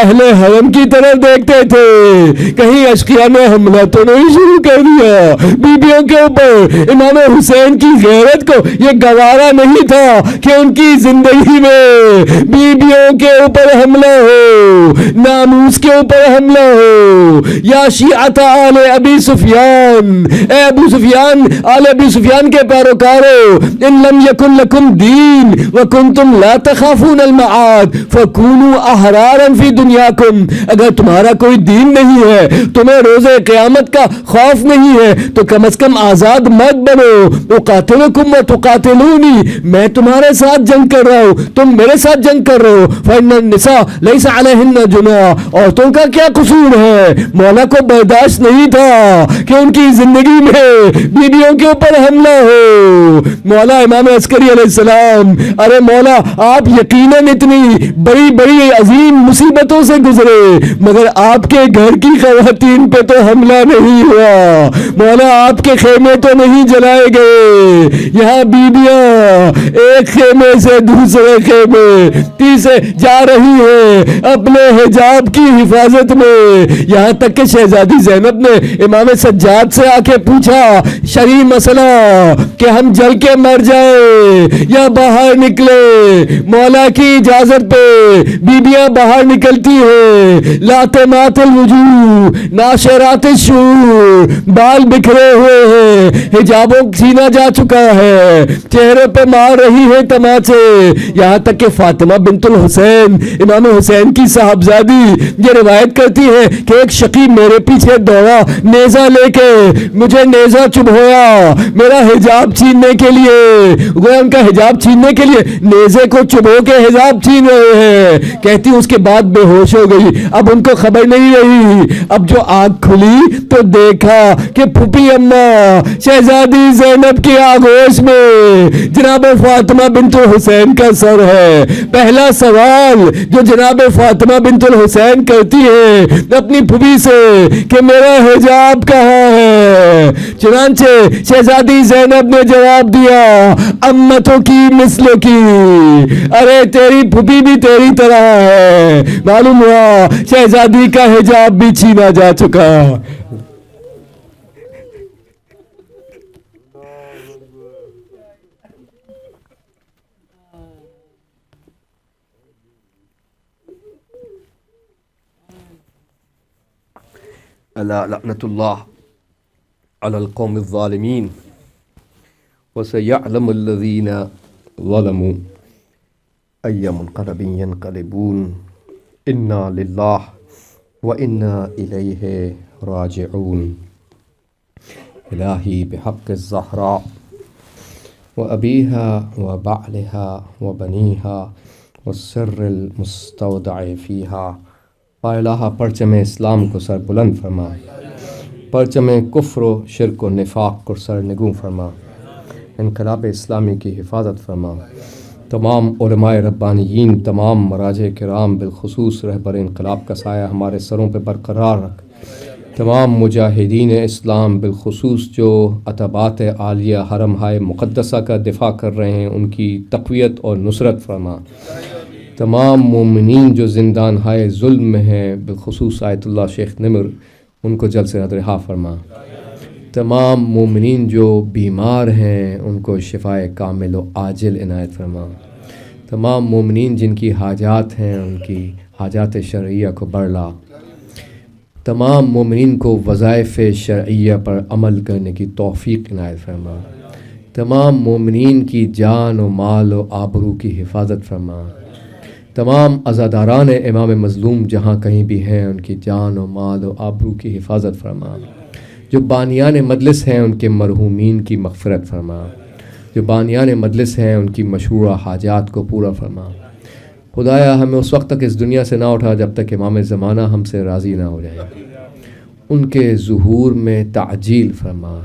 C: اہل حرم کی طرف دیکھتے تھے, کہیں اشقیہ نے حملہ تو نہیں شروع کر دیا بیبیوں کے اوپر. امام حسین کی غیرت کو یہ گوارا نہیں تھا کہ ان کی زندگی میں بیبیوں کے اوپر حملہ ہو, ناموس کے اوپر حملہ ہو. یا شیعۃ آل ابی سفیان, اے ابو سفیان, آل ابی سفیان کے پیروکارو, ان لم یکن لکم دین وکنتم لا تخافون المعاد فکونوا احرارا فی دنیاکم, اگر تمہارا کوئی دین نہیں ہے تو
D: تمہیں روزے قیامت کا خوف نہیں ہے تو کم از کم آزاد مرد بنو. اقاتلکم وتقاتلونی, میں تمہارے ساتھ جنگ کر رہا ہوں, تم میرے ساتھ جنگ کر رہے ہو. فإن النساء ليس عليهن جناح, عورتوں کا کیا قصور ہے؟ مولا کو برداشت نہیں تھا کہ ان کی زندگی میں بیویوں کے اوپر حملہ ہو. مولا امام عسکری علیہ السلام, ارے مولا آپ یقیناً اتنی بڑی بڑی عظیم مصیبتوں سے گزرے مگر آپ کے گھر کی خواتین پہ تو حملہ نہیں ہوا. مولا آپ کے خیمے تو نہیں جلائے گئے. یہاں بیویاں ایک خیمے سے دوسرے خیمے تیسرے جا رہی ہیں اپنے حجاب کی حفاظت میں. یہاں تک کہ شہزادی زینب نے امام سجاد سے آ کے پوچھا شرعی مسئلہ کہ ہم جل کے مر جائیں یا باہر نکلے. مولا کی اجازت پہ بیبیاں باہر نکلتی ہیں, لاتمات الوجوہ ناشرات الشور, بال بکھرے ہوئے ہیں, حجابوں سینہ جا چکا ہے, چہرے پہ مار رہی ہے تماچے. یہاں تک کہ فاطمہ بنت الحسین امام حسین کی صاحبزادی یہ روایت کرتی ہے کہ ایک شقی میرے پیچھے دوڑا نیزہ لے کے, مجھے نیزہ چبھویا میرا حجاب چھیننے کے لیے. گویا ان کا حجاب چھیننے کے لیے نیزے کو چبھو کے حجاب چھین رہے ہیں. کہتی اس کے بعد بے ہوش ہو گئی, اب ان کو خبر نہیں رہی. اب جو آنکھ کھلی تو دیکھا کہ پھوپھی اماں شہزادی زینب کی آغوش میں جناب فاطمہ بنت الحسین کا سر ہے. پہلا سوال جو جناب فاطمہ بنت الحسین کرتی ہے اپنی پھوپھی سے کہ میرا حجاب کہاں ہے. چنانچہ شہزادی زینب نے جواب دیا امتوں کی مثلوں کی, ارے تیری پھوپھی بھی تیری طرح ہے. معلوم ہوا شہزادی کا حجاب بھی چھینا جا چکا.
B: ألا لعنة الله على القوم الظالمين وسيعلم الذين ظلموا أي منقلب ينقلبون إنا لله وإنا إليه راجعون. إلهي بحق الزهراء وأبيها وبعلها وبنيها والسر المستودع فيها. الہ پرچم اسلام کو سر بلند فرما, پرچم کفر و شرک و نفاق کو سر نگوں فرما, انقلاب اسلامی کی حفاظت فرما. تمام علماء ربانیین, تمام مراجع کرام, بالخصوص رہبر انقلاب کا سایہ ہمارے سروں پہ برقرار رکھ. تمام مجاہدین اسلام بالخصوص جو عتبات عالیہ حرم ہائے مقدسہ کا دفاع کر رہے ہیں ان کی تقویت اور نصرت فرما. تمام مومنین جو زندان ہائے ظلم میں ہیں بالخصوص آیت اللہ شیخ نمر, ان کو جلد سے جلد رہا فرما. تمام مومنین جو بیمار ہیں ان کو شفائے کامل و عاجل عنایت فرما. تمام مومنین جن کی حاجات ہیں ان کی حاجات شرعیہ کو بڑھلا. تمام مومنین کو وظائف شرعیہ پر عمل کرنے کی توفیق عنایت فرما. تمام مومنین کی جان و مال و آبرو کی حفاظت فرما. تمام عزاداران امام مظلوم جہاں کہیں بھی ہیں ان کی جان و مال و آبرو کی حفاظت فرما. جو بانیان مجلس ہیں ان کے مرحومین کی مغفرت فرما. جو بانیان مجلس ہیں ان کی مشروع حاجات کو پورا فرما. خدایا ہمیں اس وقت تک اس دنیا سے نہ اٹھا جب تک امام زمانہ ہم سے راضی نہ ہو جائے. ان کے ظہور میں تعجیل فرما.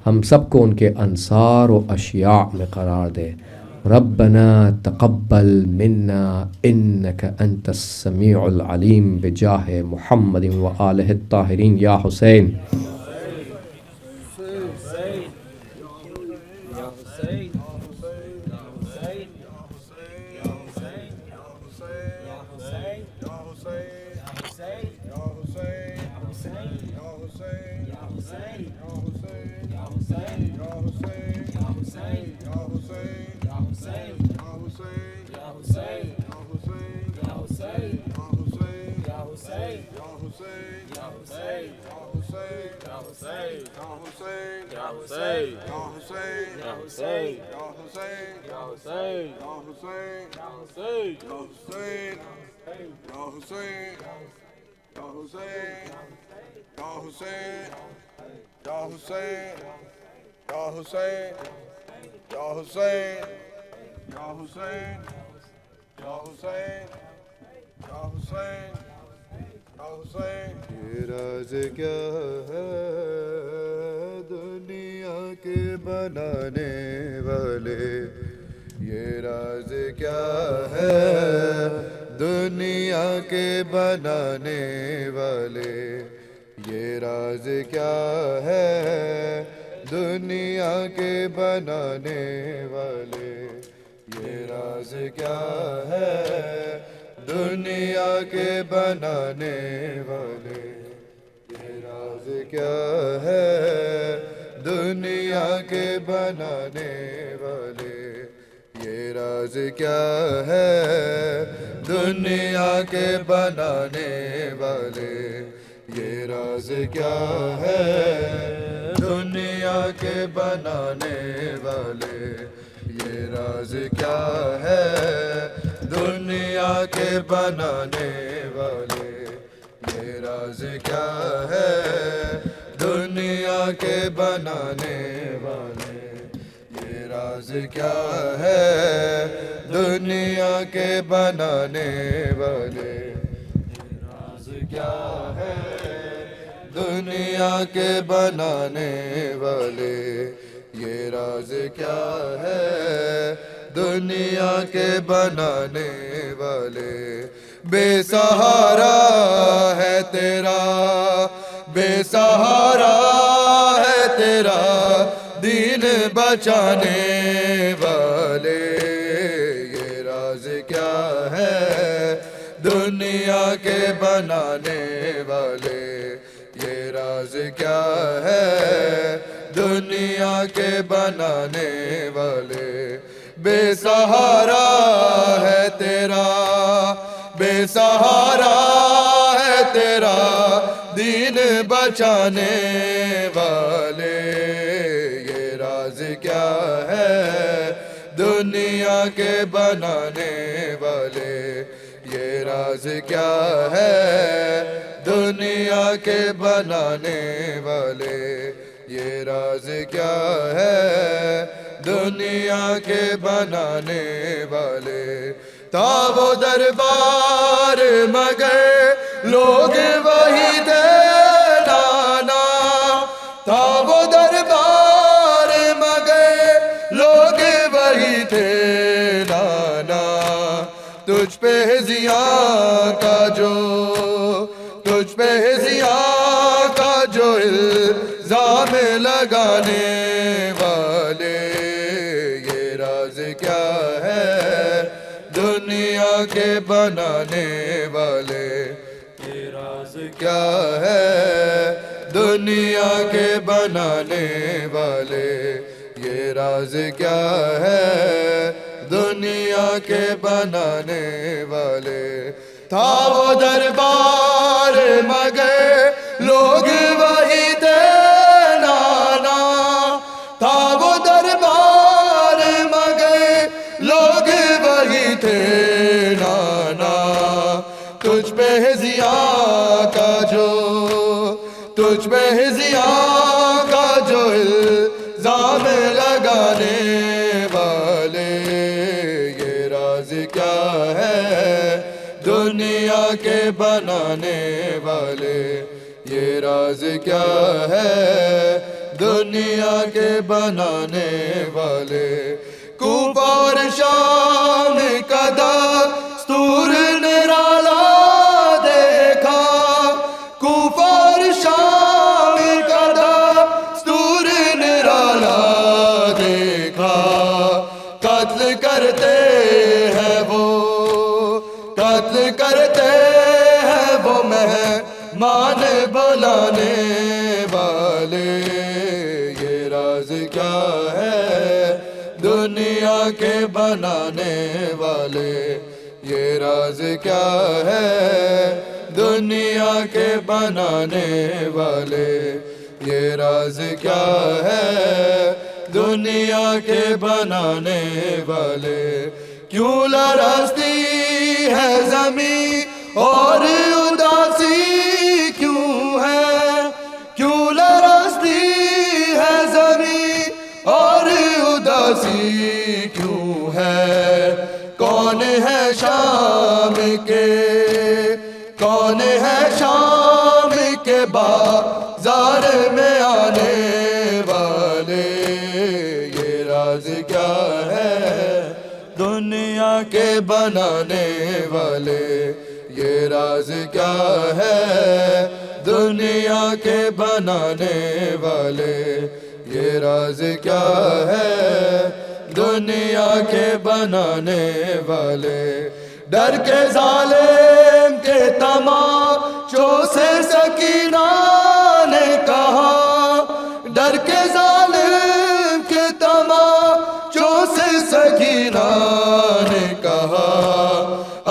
B: ہم سب کو ان کے انصار و اشیاء میں قرار دے. ربنا تقبل منا انك انت السمیع العلیم بجاہ محمد و آلہ الطاہرین. یا حسین
E: یہ راز کیا ہے دنیا کے بنانے والے، یہ راز کیا ہے دنیا کے بنانے والے، یہ راز کیا ہے دنیا کے بنانے والے، یہ راز کیا ہے دنیا کے بنانے والے، یہ راز کیا ہے دنیا کے بنانے والے، یہ راز کیا ہے دنیا کے بنانے والے، یہ راز کیا ہے دنیا کے بنانے والے، یہ راز کیا ہے دنیا کے بنانے والے، یہ راز کیا ہے دنیا کے بنانے والے، یہ راز کیا ہے دنیا کے بنانے والے، یہ راز کیا ہے دنیا کے بنانے والے، یہ راز کیا ہے دنیا کے بنانے والے، بے سہارا ہے تیرا، بے سہارا ہے تیرا دین بچانے والے، یہ راز کیا ہے دنیا کے بنانے والے، یہ راز کیا ہے دنیا کے بنانے والے، بے سہارا ہے تیرا، بے سہارا ہے تیرا دین بچانے والے، یہ راز کیا ہے دنیا کے بنانے والے، یہ راز کیا ہے دنیا کے بنانے والے، یہ راز کیا ہے دنیا کے بنانے والے، تھا وہ دربار مگر لوگ وہی تھے نانا، تھا وہ دربار مگر لوگ وہی تھے نانا، تجھ پہ زیاں کا جو، تجھ پہ زیاں کا جو الزام لگانے والے، یہ راز کیا ہے دنیا کے بنانے والے، یہ راز کیا ہے دنیا کے بنانے والے، یہ راز کیا ہے دنیا کے بنانے والے، تھا وہ دربار مگر لوگ وہی تھے نانا، تھا وہ دربار مگر لوگ وہی تھے نانا، تجھ پہ ضیاء کا جو، تجھ پہ ضیاء کا جو الزام لگانے والے، یہ راز کیا ہے دنیا کے بنانے والے، یہ راز کیا ہے دنیا کے بنانے والے، کوفہ اور شام کا دستور نرالا دیکھا، کوفہ اور شام کا دستور نرالا دیکھا، قتل کرتے ہیں وہ، قتل کرتے ہیں وہ مہمان بلانے والے، یہ راز کیا ہے دنیا کے بنانے والے، یہ راز کیا ہے دنیا کے بنانے والے، یہ راز کیا ہے دنیا کے بنانے والے، کیوں لرزتی ہے زمین اور اداسی کے کون ہے شام کے بازار میں آنے والے؟ یہ راز کیا ہے دنیا کے بنانے والے؟ یہ راز کیا ہے دنیا کے بنانے والے؟ یہ راز کیا ہے دنیا کے بنانے والے؟ ڈر کے ظالم کے تماشوں سے سکینہ نے کہا، ڈر کے ظالم کے تماشوں سے سکینہ نے کہا،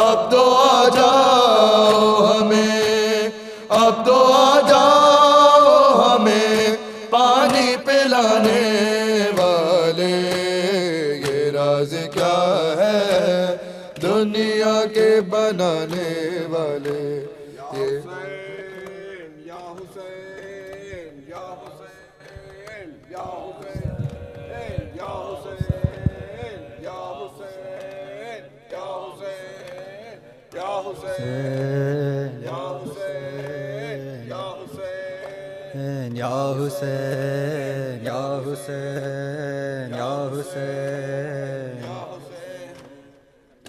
E: اب تو آ جاؤ ہمیں، اب تو آ جاؤ ہمیں پانی پلانے والے۔ یہ راز کیا ہے دنیا کے بنانے والے؟
A: یا حسین یا حسین یا حسین یا حسین یا حسین یا حسین یا حسین یا حسین یا حسین یا حسین
F: یا حسین یا حسین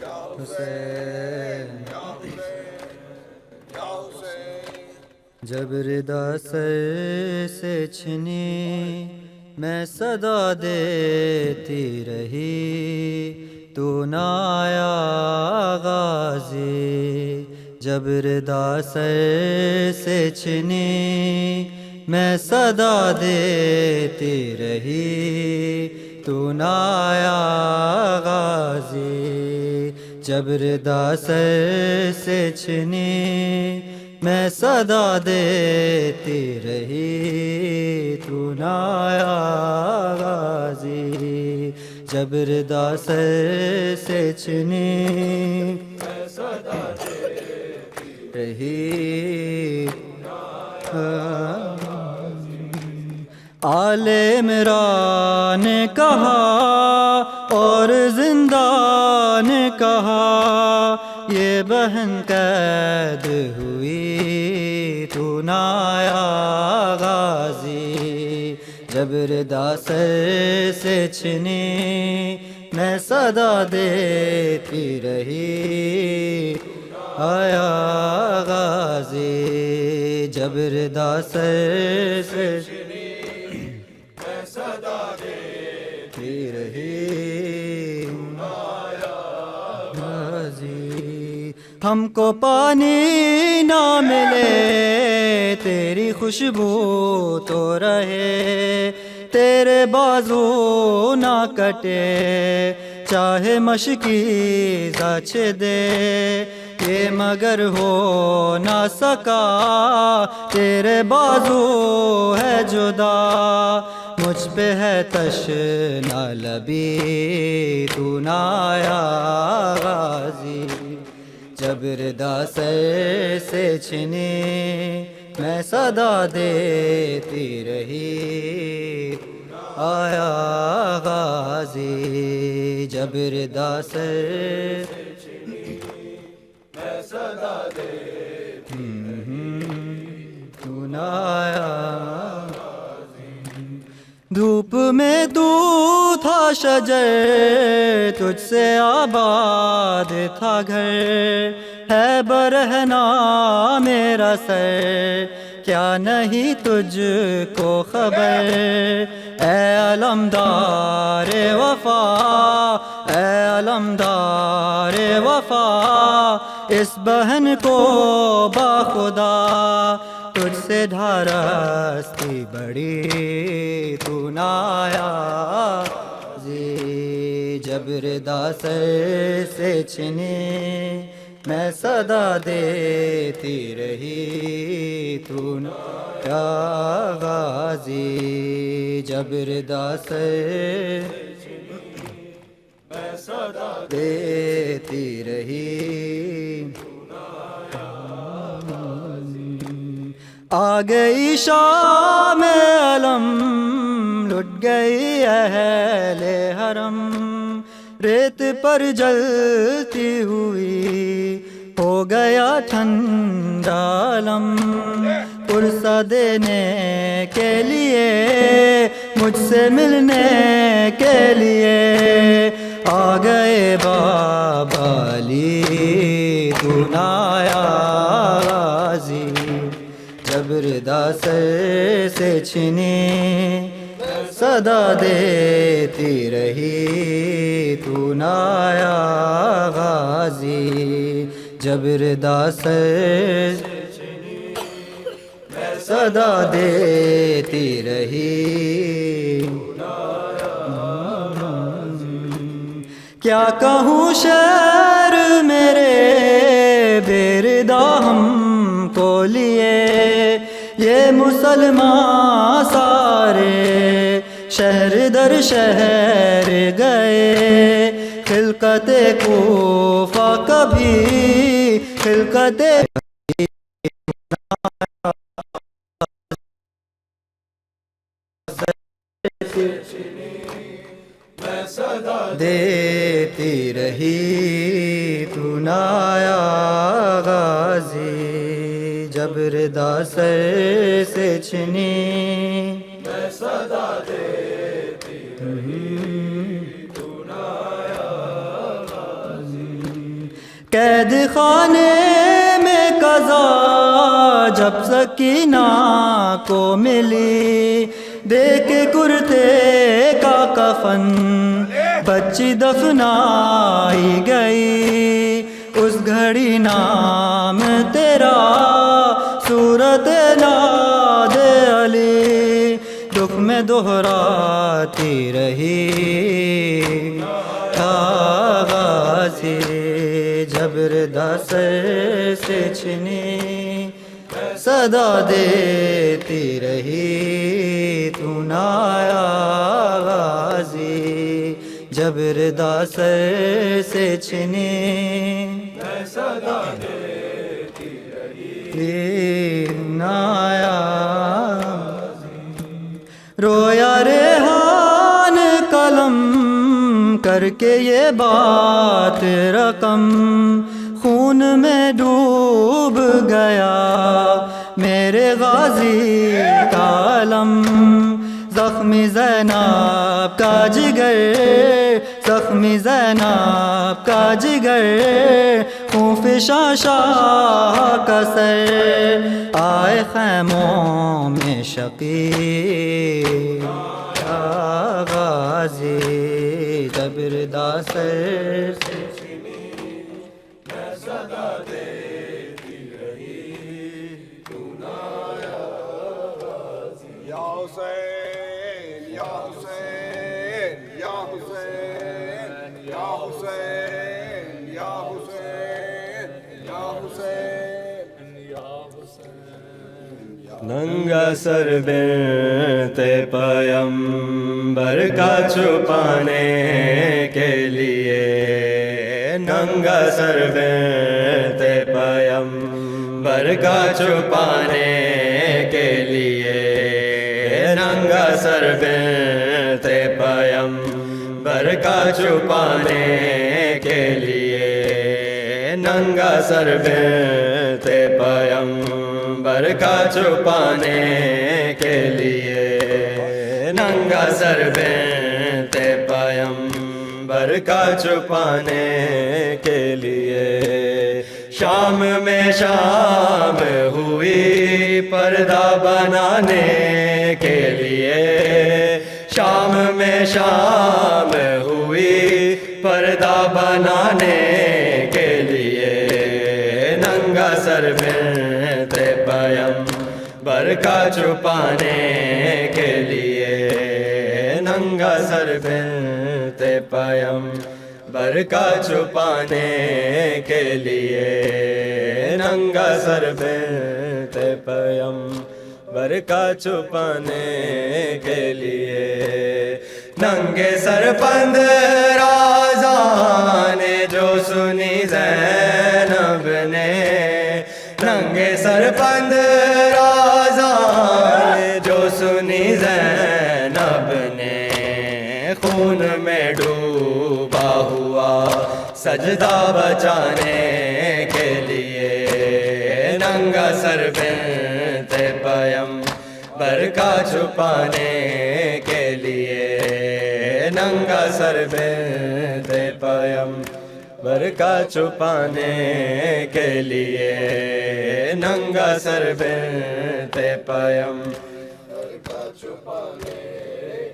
F: یا حسین حسین جب ردا سر سے چھنی میں صدا دیتی رہی، تو نہ آیا غازی۔ جب ردا سر سے چھنی میں صدا دیتی رہی، تو نہ آیا غازی۔ جب ردا سر سے چھنی میں صدا دیتی رہی، تو نہ آیا غازی۔ جب ردا سر سے چھنی میں صدا دیتی رہی، آل عمران نے کہا اور زندہ نے کہا، یہ بہن قید ہوئی، تو نہ آیا غازی۔ جب ردا سر سے چھنی میں صدا دیتی رہی، آیا غازی۔ جب ردا سر سے میں صدا دیتی رہی، آیا غازی۔ ہم کو پانی نہ ملے تیری خوشبو تو رہے، تیرے بازو نہ کٹے چاہے مشکی زچ دے، یہ مگر ہو نہ سکا تیرے بازو ہے جدا۔ مجھ پہ ہے تشنا لبی، تو نہ آیا غازی۔ جب ردا سر سے چھنی میں صدا دیتی رہی، آیا غازی۔ جب ردا سر میں صدا دیتی رہی، تو نہ آیا غازی۔ دھوپ میں تو تھا شجر، تجھ سے آباد تھا گھر، ہے برہنا میرا سر، کیا نہیں تجھ کو خبر؟ اے علمدار وفا، اے علمدار وفا، اس بہن کو باخدا تجھ سے ڈھارستی بڑی، تو نہ آیا غازی۔ جب ردا سر سے چھنی میں صدا دیتی رہی، تو نہ آیا غازی۔ جب ردا سر میں صدا دیتی رہی، آ گئی شام علم، لٹ گئی اہل حرم، ریت پر جلتی ہوئی ہو گیا ٹھنڈا علم پرسہ دینے کے لیے مجھ سے ملنے کے لیے آ گئے بابا علی تو نایا غازی جب ردا سر سے چھنی صدا دیتی رہی تو نایا غازی جب ردا سر صدا دیتی رہی کیا کہوں شعر میرے بے ردا ہم کو لیے یہ مسلمان سارے شہر در شہر گئے خلقت کوفہ کبھی خلقت دیتی رہی تو نایا غازی جب ردا سر سے چھنی صدا دیتی رہی تو نایا غازی قید خانے میں قضا جب سکینہ کو ملی دیکھ کرتے کا کفن بچی دفنائی گئی اس گھڑی نام تیرا صورت ناد علی دکھ میں دہراتی رہی غازی جب ردا سر سے چھنی صدا دیتی رہی تو نایا غازی جب ردا سر سے چھنی صدا دیتی رہی نایا رویا ریحان قلم کر کے یہ بات رقم خون میں ڈوب گیا میرے غازی کا علم زخمی زینب کا جگر زخمی زینب کا جگر خوف شاہ کا سر آئے خیموں میں شقی غازی جب ردا سر سے صدا دیتی رہی تو نایا غازی
A: یا حسین یا حسین یا حسین یا حسین یا حسین یا حسین یا حسین
G: ننگا سر بنت پیمبر کا چھپانے کے لیے ننگا سر بنت پیمبر کا چھپانے کے لیے ننگا سر بنت پیمبر کا چھپانے کے لیے ننگا سر بنت پیمبر کا چھپانے کے لیے ننگا سر بنت پیمبر کا چھپانے کے لیے شام میں شام ہوئی پردہ بنانے کے لیے شام میں شام ہوئی پردہ بنانے کے لیے ننگا سر بنت پیمبر کا چھپانے کے لیے ننگا سر بنت پیمبر کا چھپانے کے لیے ننگا سر بنت پیمبر کا چھپانے کے لیے ننگے سر پند رازاں نے جو سنی زینب نے ننگے سر پند رازاں نے جو سنی زینب نے خون میں ڈوبا ہوا سجدہ بچانے کے لیے ننگا سر بنت پیغمبر کا چھپانے کے لیے ننگا سر بنت پیغمبر کا چھپانے کے لیے ننگا سر بنت پیغمبر کا چھپانے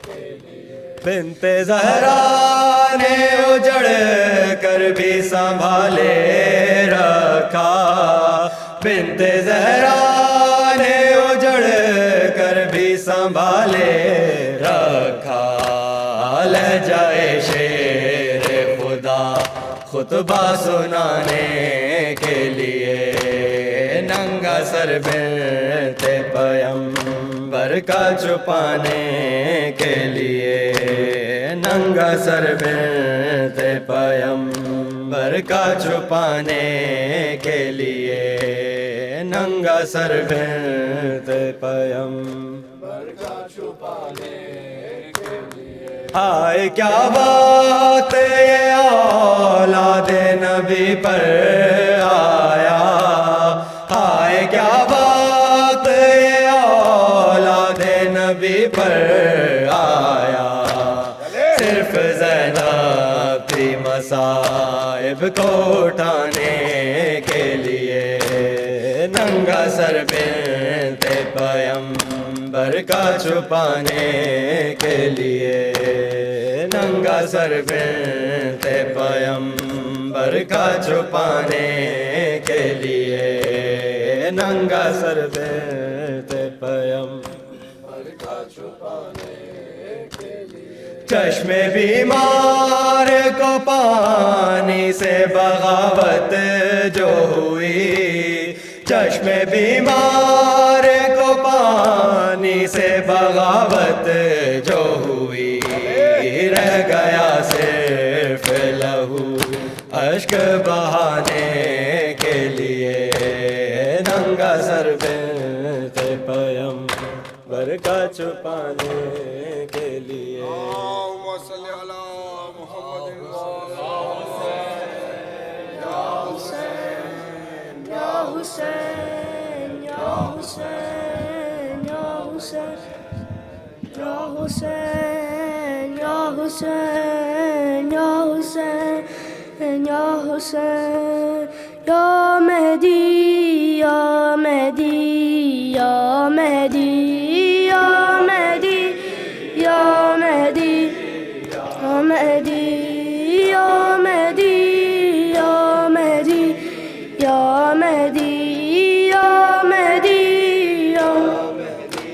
G: کے لیے بنت زہرا نے اجڑ کر بھی سنبھالے رکھا بنت زہرا نے اجڑ کر بھی سنبھالے رکھا لہجائے شیر خدا خطبہ سنانے کے لیے ننگا سر بنت پیغمبر کا چھپانے کے لیے ننگا سر بنت پیغمبر کا چھپانے کے لیے ننگا سر بنت پیغمبر کا چھپانے کے لیے ہائے کیا بات یہ اولاد نبی پر آیا ہائے کیا بات یہ اولاد نبی پر آیا صرف زینب تھی مصائب کو اٹھانے کے لیے ننگا سر بنت پیغمبر کا چھپانے کے لیے ننگا سر بنت پیغمبر کا چھپانے کے لیے ننگا سر بنت پیغمبر کا چھپانے کے لیے چشم بیمار کو پانی سے بغاوت جو ہوئی چشم بیمار کو پانی سے بغاوت جو ہوئی رہ گیا صرف لہو اشک بہانے کے لیے ننگا سر بنت پیغمبر کا چھپانے کے لیے
A: اللهم صل على محمد
H: یا حسین یا حسین یا حسین یا حسین یا حسین یا حسین یا حسین یا حسین یا مہدی یا مہدی یا مہدی یا مہدی یا مہدی یا مہدی یا مہدی یا مہدی یا مہدی یا مہدی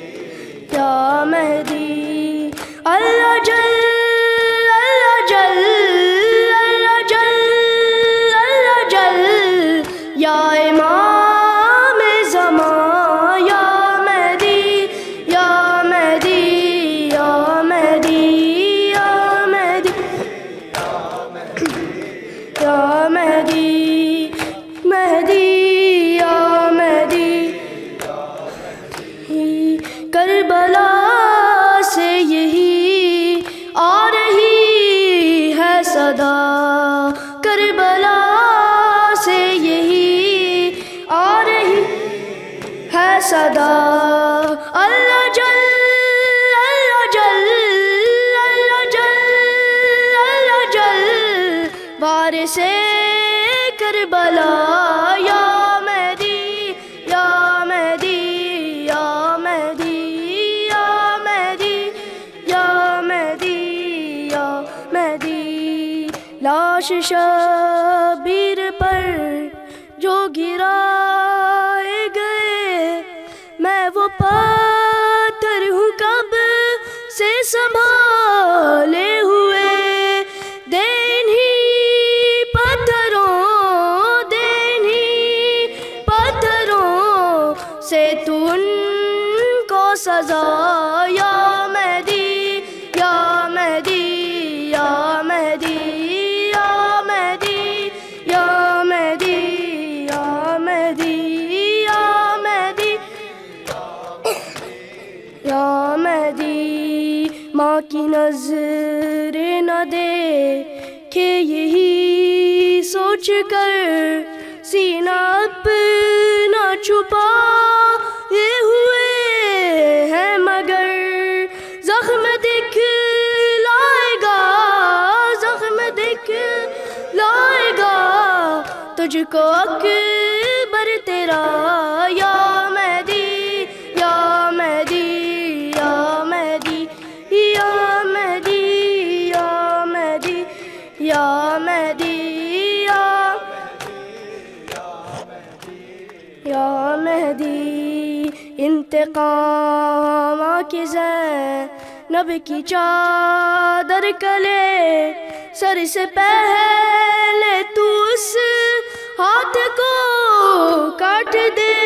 H: یا مہدی اللہ جل اللہ جل اللہ جل اللہ جل یا امام زمان یا مہدی یا مہدی یا مہدی یا مہدی یا مہدی مہدی یا مہدی کربلا سے یہی آ رہی ہے صدا کربلا سے یہی آ رہی ہے صدا اللہ جل اللہ جل اللہ جل اللہ جل وارث کربلا یا مہدی یا مہدی یا مہدی یا مہدی یا مہدی یا مہدی لاش شبیر پر جو گرائے گئے میں وہ پاتھر ہوں کب سے سنبھالے ہوئے دین ہی پتھروں سے تو ان کو سزا یا مہدی یا مہدی یا مہدی یا مہدی یا مہدی یا مہدی یا مہدی یا مہدی ماں کی نظر نہ دے کہ یہی سوچ کر سینہ اپنا چھپائے ہوئے ہیں مگر زخم دکھلائے گا، زخم دکھلائے گا تجھ کو اکبر تیرا یا مہدی، یا مہدی، یا مہدی، یا مہدی، یا مہدی، یا مہدی، یا مہدی۔ انتقام کی زینب کی چادر کلے سر سے پہلے تو اس ہاتھ کو کاٹ دے،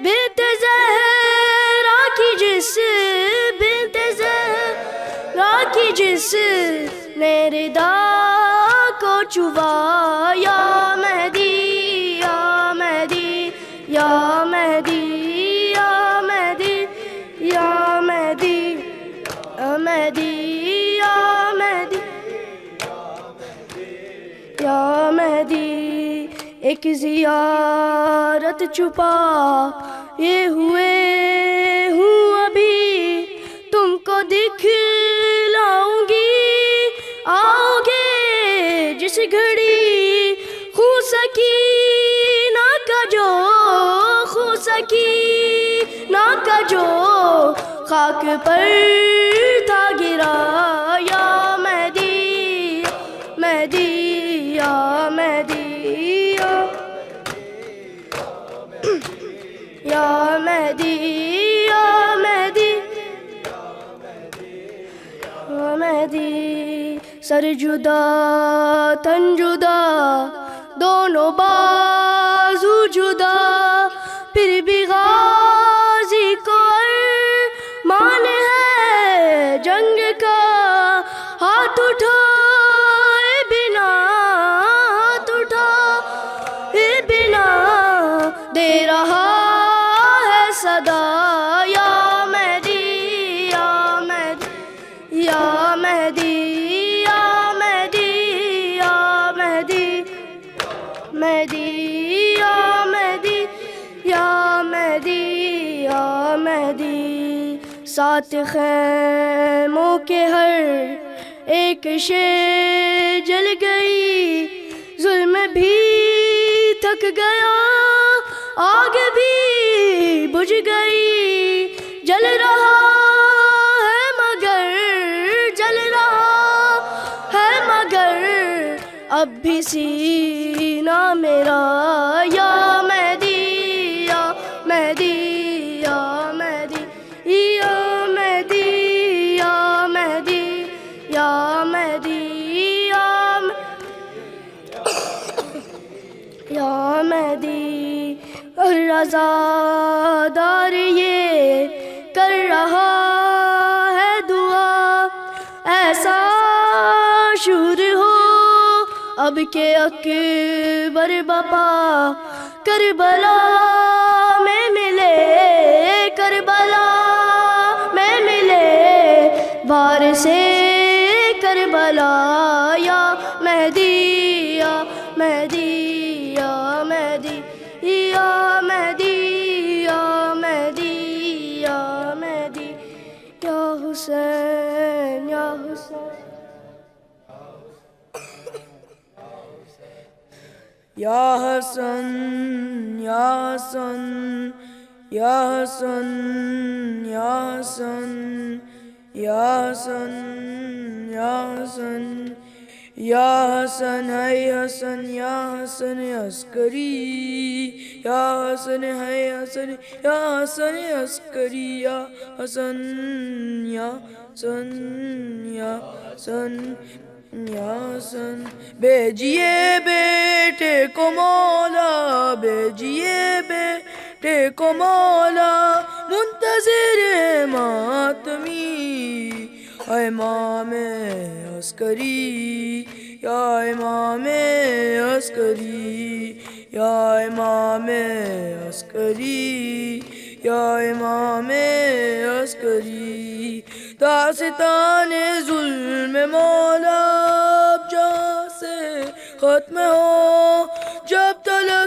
H: بنت زہرا کی جس، بنت زہرا کی جس نے ردا کو چبا یا مہدی، یا مہدی، یا مہدی، یا مہدی، یا مہدی، یا مہدی، یا مہدی، یا مہدی۔ ایک زیارت چھپا یہ ہوئے ہوں ابھی تم کو دکھلاؤں گی، آؤ گے جس گھڑی خون سکینہ کا جو، خون سکینہ کا جو خاک پر تھا گرا یا مہدی، مہدی، یا مہدی، یا مہدی، یا مہدی، یا مہدی۔ سر جدا تن جدا دونوں بازو جدا، پھر بھی غازی کو ارمان ہے جنگ کا، ہاتھ اٹھائے بنا، ہاتھ اٹھائے بنا دے رہا ہے صدا یا مہدی، یا مہدی، یا مہدی، یا مہدی، یا مہدی، مہدی، یا مہدی، یا مہدی، یا مہدی۔ سات خیموں کے ہر ایک شے جل گئی، ظلم بھی تھک گیا، آگ بھی بجھ گئی، جل رہا ہے مگر، جل رہا ہے مگر اب بھی سینہ میرا یا مہدی، یا مہدی، یا مہدی، یا مہدی، یا مہدی، یا مہدی، یا مہدی۔ رضادار یہ کر رہا ہے دعا، ایسا شور ہو اب کہ اکبر بپا کربلا میں ملے، کربلا میں ملے بار سے کربلا یا مہدی، یا مہدی، یا مہدی، یا مہدی، یا مہدی، یا مہدی، یا حسین، یا حسین، یا حسن، یا حسن، یا حسن، یا حسن، یا حسن، یا حسن، یا حسن ہے حسن، یا حسن عسکری، یا حسن ہے حسن، یا حسن عسکری، یا حسن، یا حسن، یا حسن، یا حسن۔ بھیجیے بیٹے کو مولا، بھیجیے بیٹے کو مولا، منتظر ماتمی امام عسکری، یا امام عسکری، یا امام عسکری، یا امام عسکری۔ داستان ظلم مولا اب جہاں سے ختم ہو، جب تلک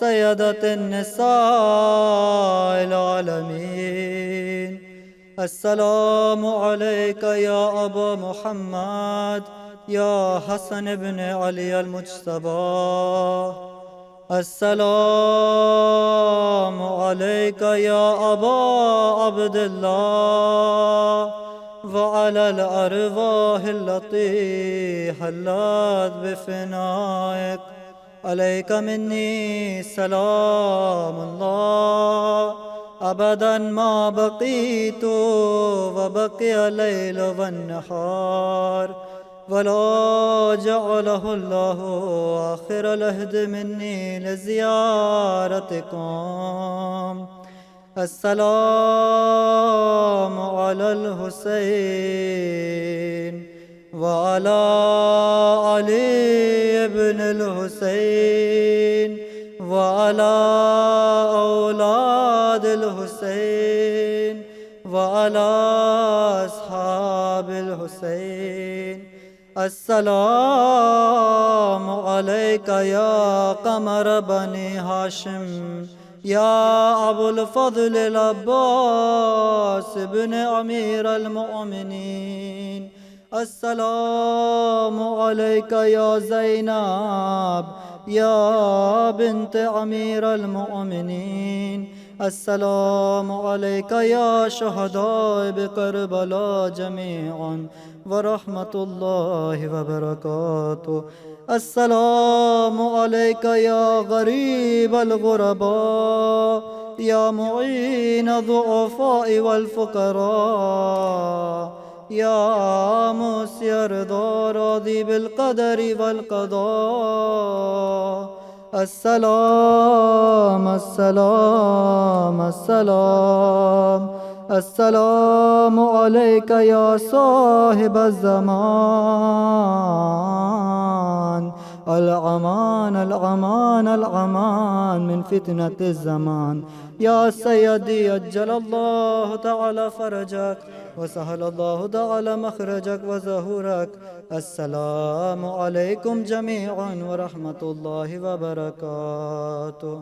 F: سيدة النساء العالمين. السلام عليك يا أبا محمد يا حسن بن علي المجتبى. السلام عليك يا أبا عبد الله وعلى الأرواح التي حلت بفنائك. عليك مني سلام الله أبدا ما بقيت وبقي الليل والنهار، ولا جعله الله آخر العهد مني لزيارتكم. السلام على الحسين وعلى علي بن الحسين وعلى أولاد الحسين وعلى أصحاب الحسين. السلام عليك يا قمر بني هاشم يا أبو الفضل العباس بن أمير المؤمنين. السلام عليك يا زينب يا بنت أمير المؤمنين. السلام عليك يا شهداء بكربلاء جميعا ورحمة الله وبركاته. السلام عليك يا غريب الغرباء يا معين الضعفاء والفقراء يا مسير راضي بالقدر والقضاء. السلام السلام السلام السلام عليك يا صاحب الزمان. الأمان الأمان الأمان من فتنة الزمان. يا سيدي أجل الله تعالى فرجك وسهل الله تعالى مخرجك وزهورك. السلام عليكم جميعا ورحمة الله وبركاته.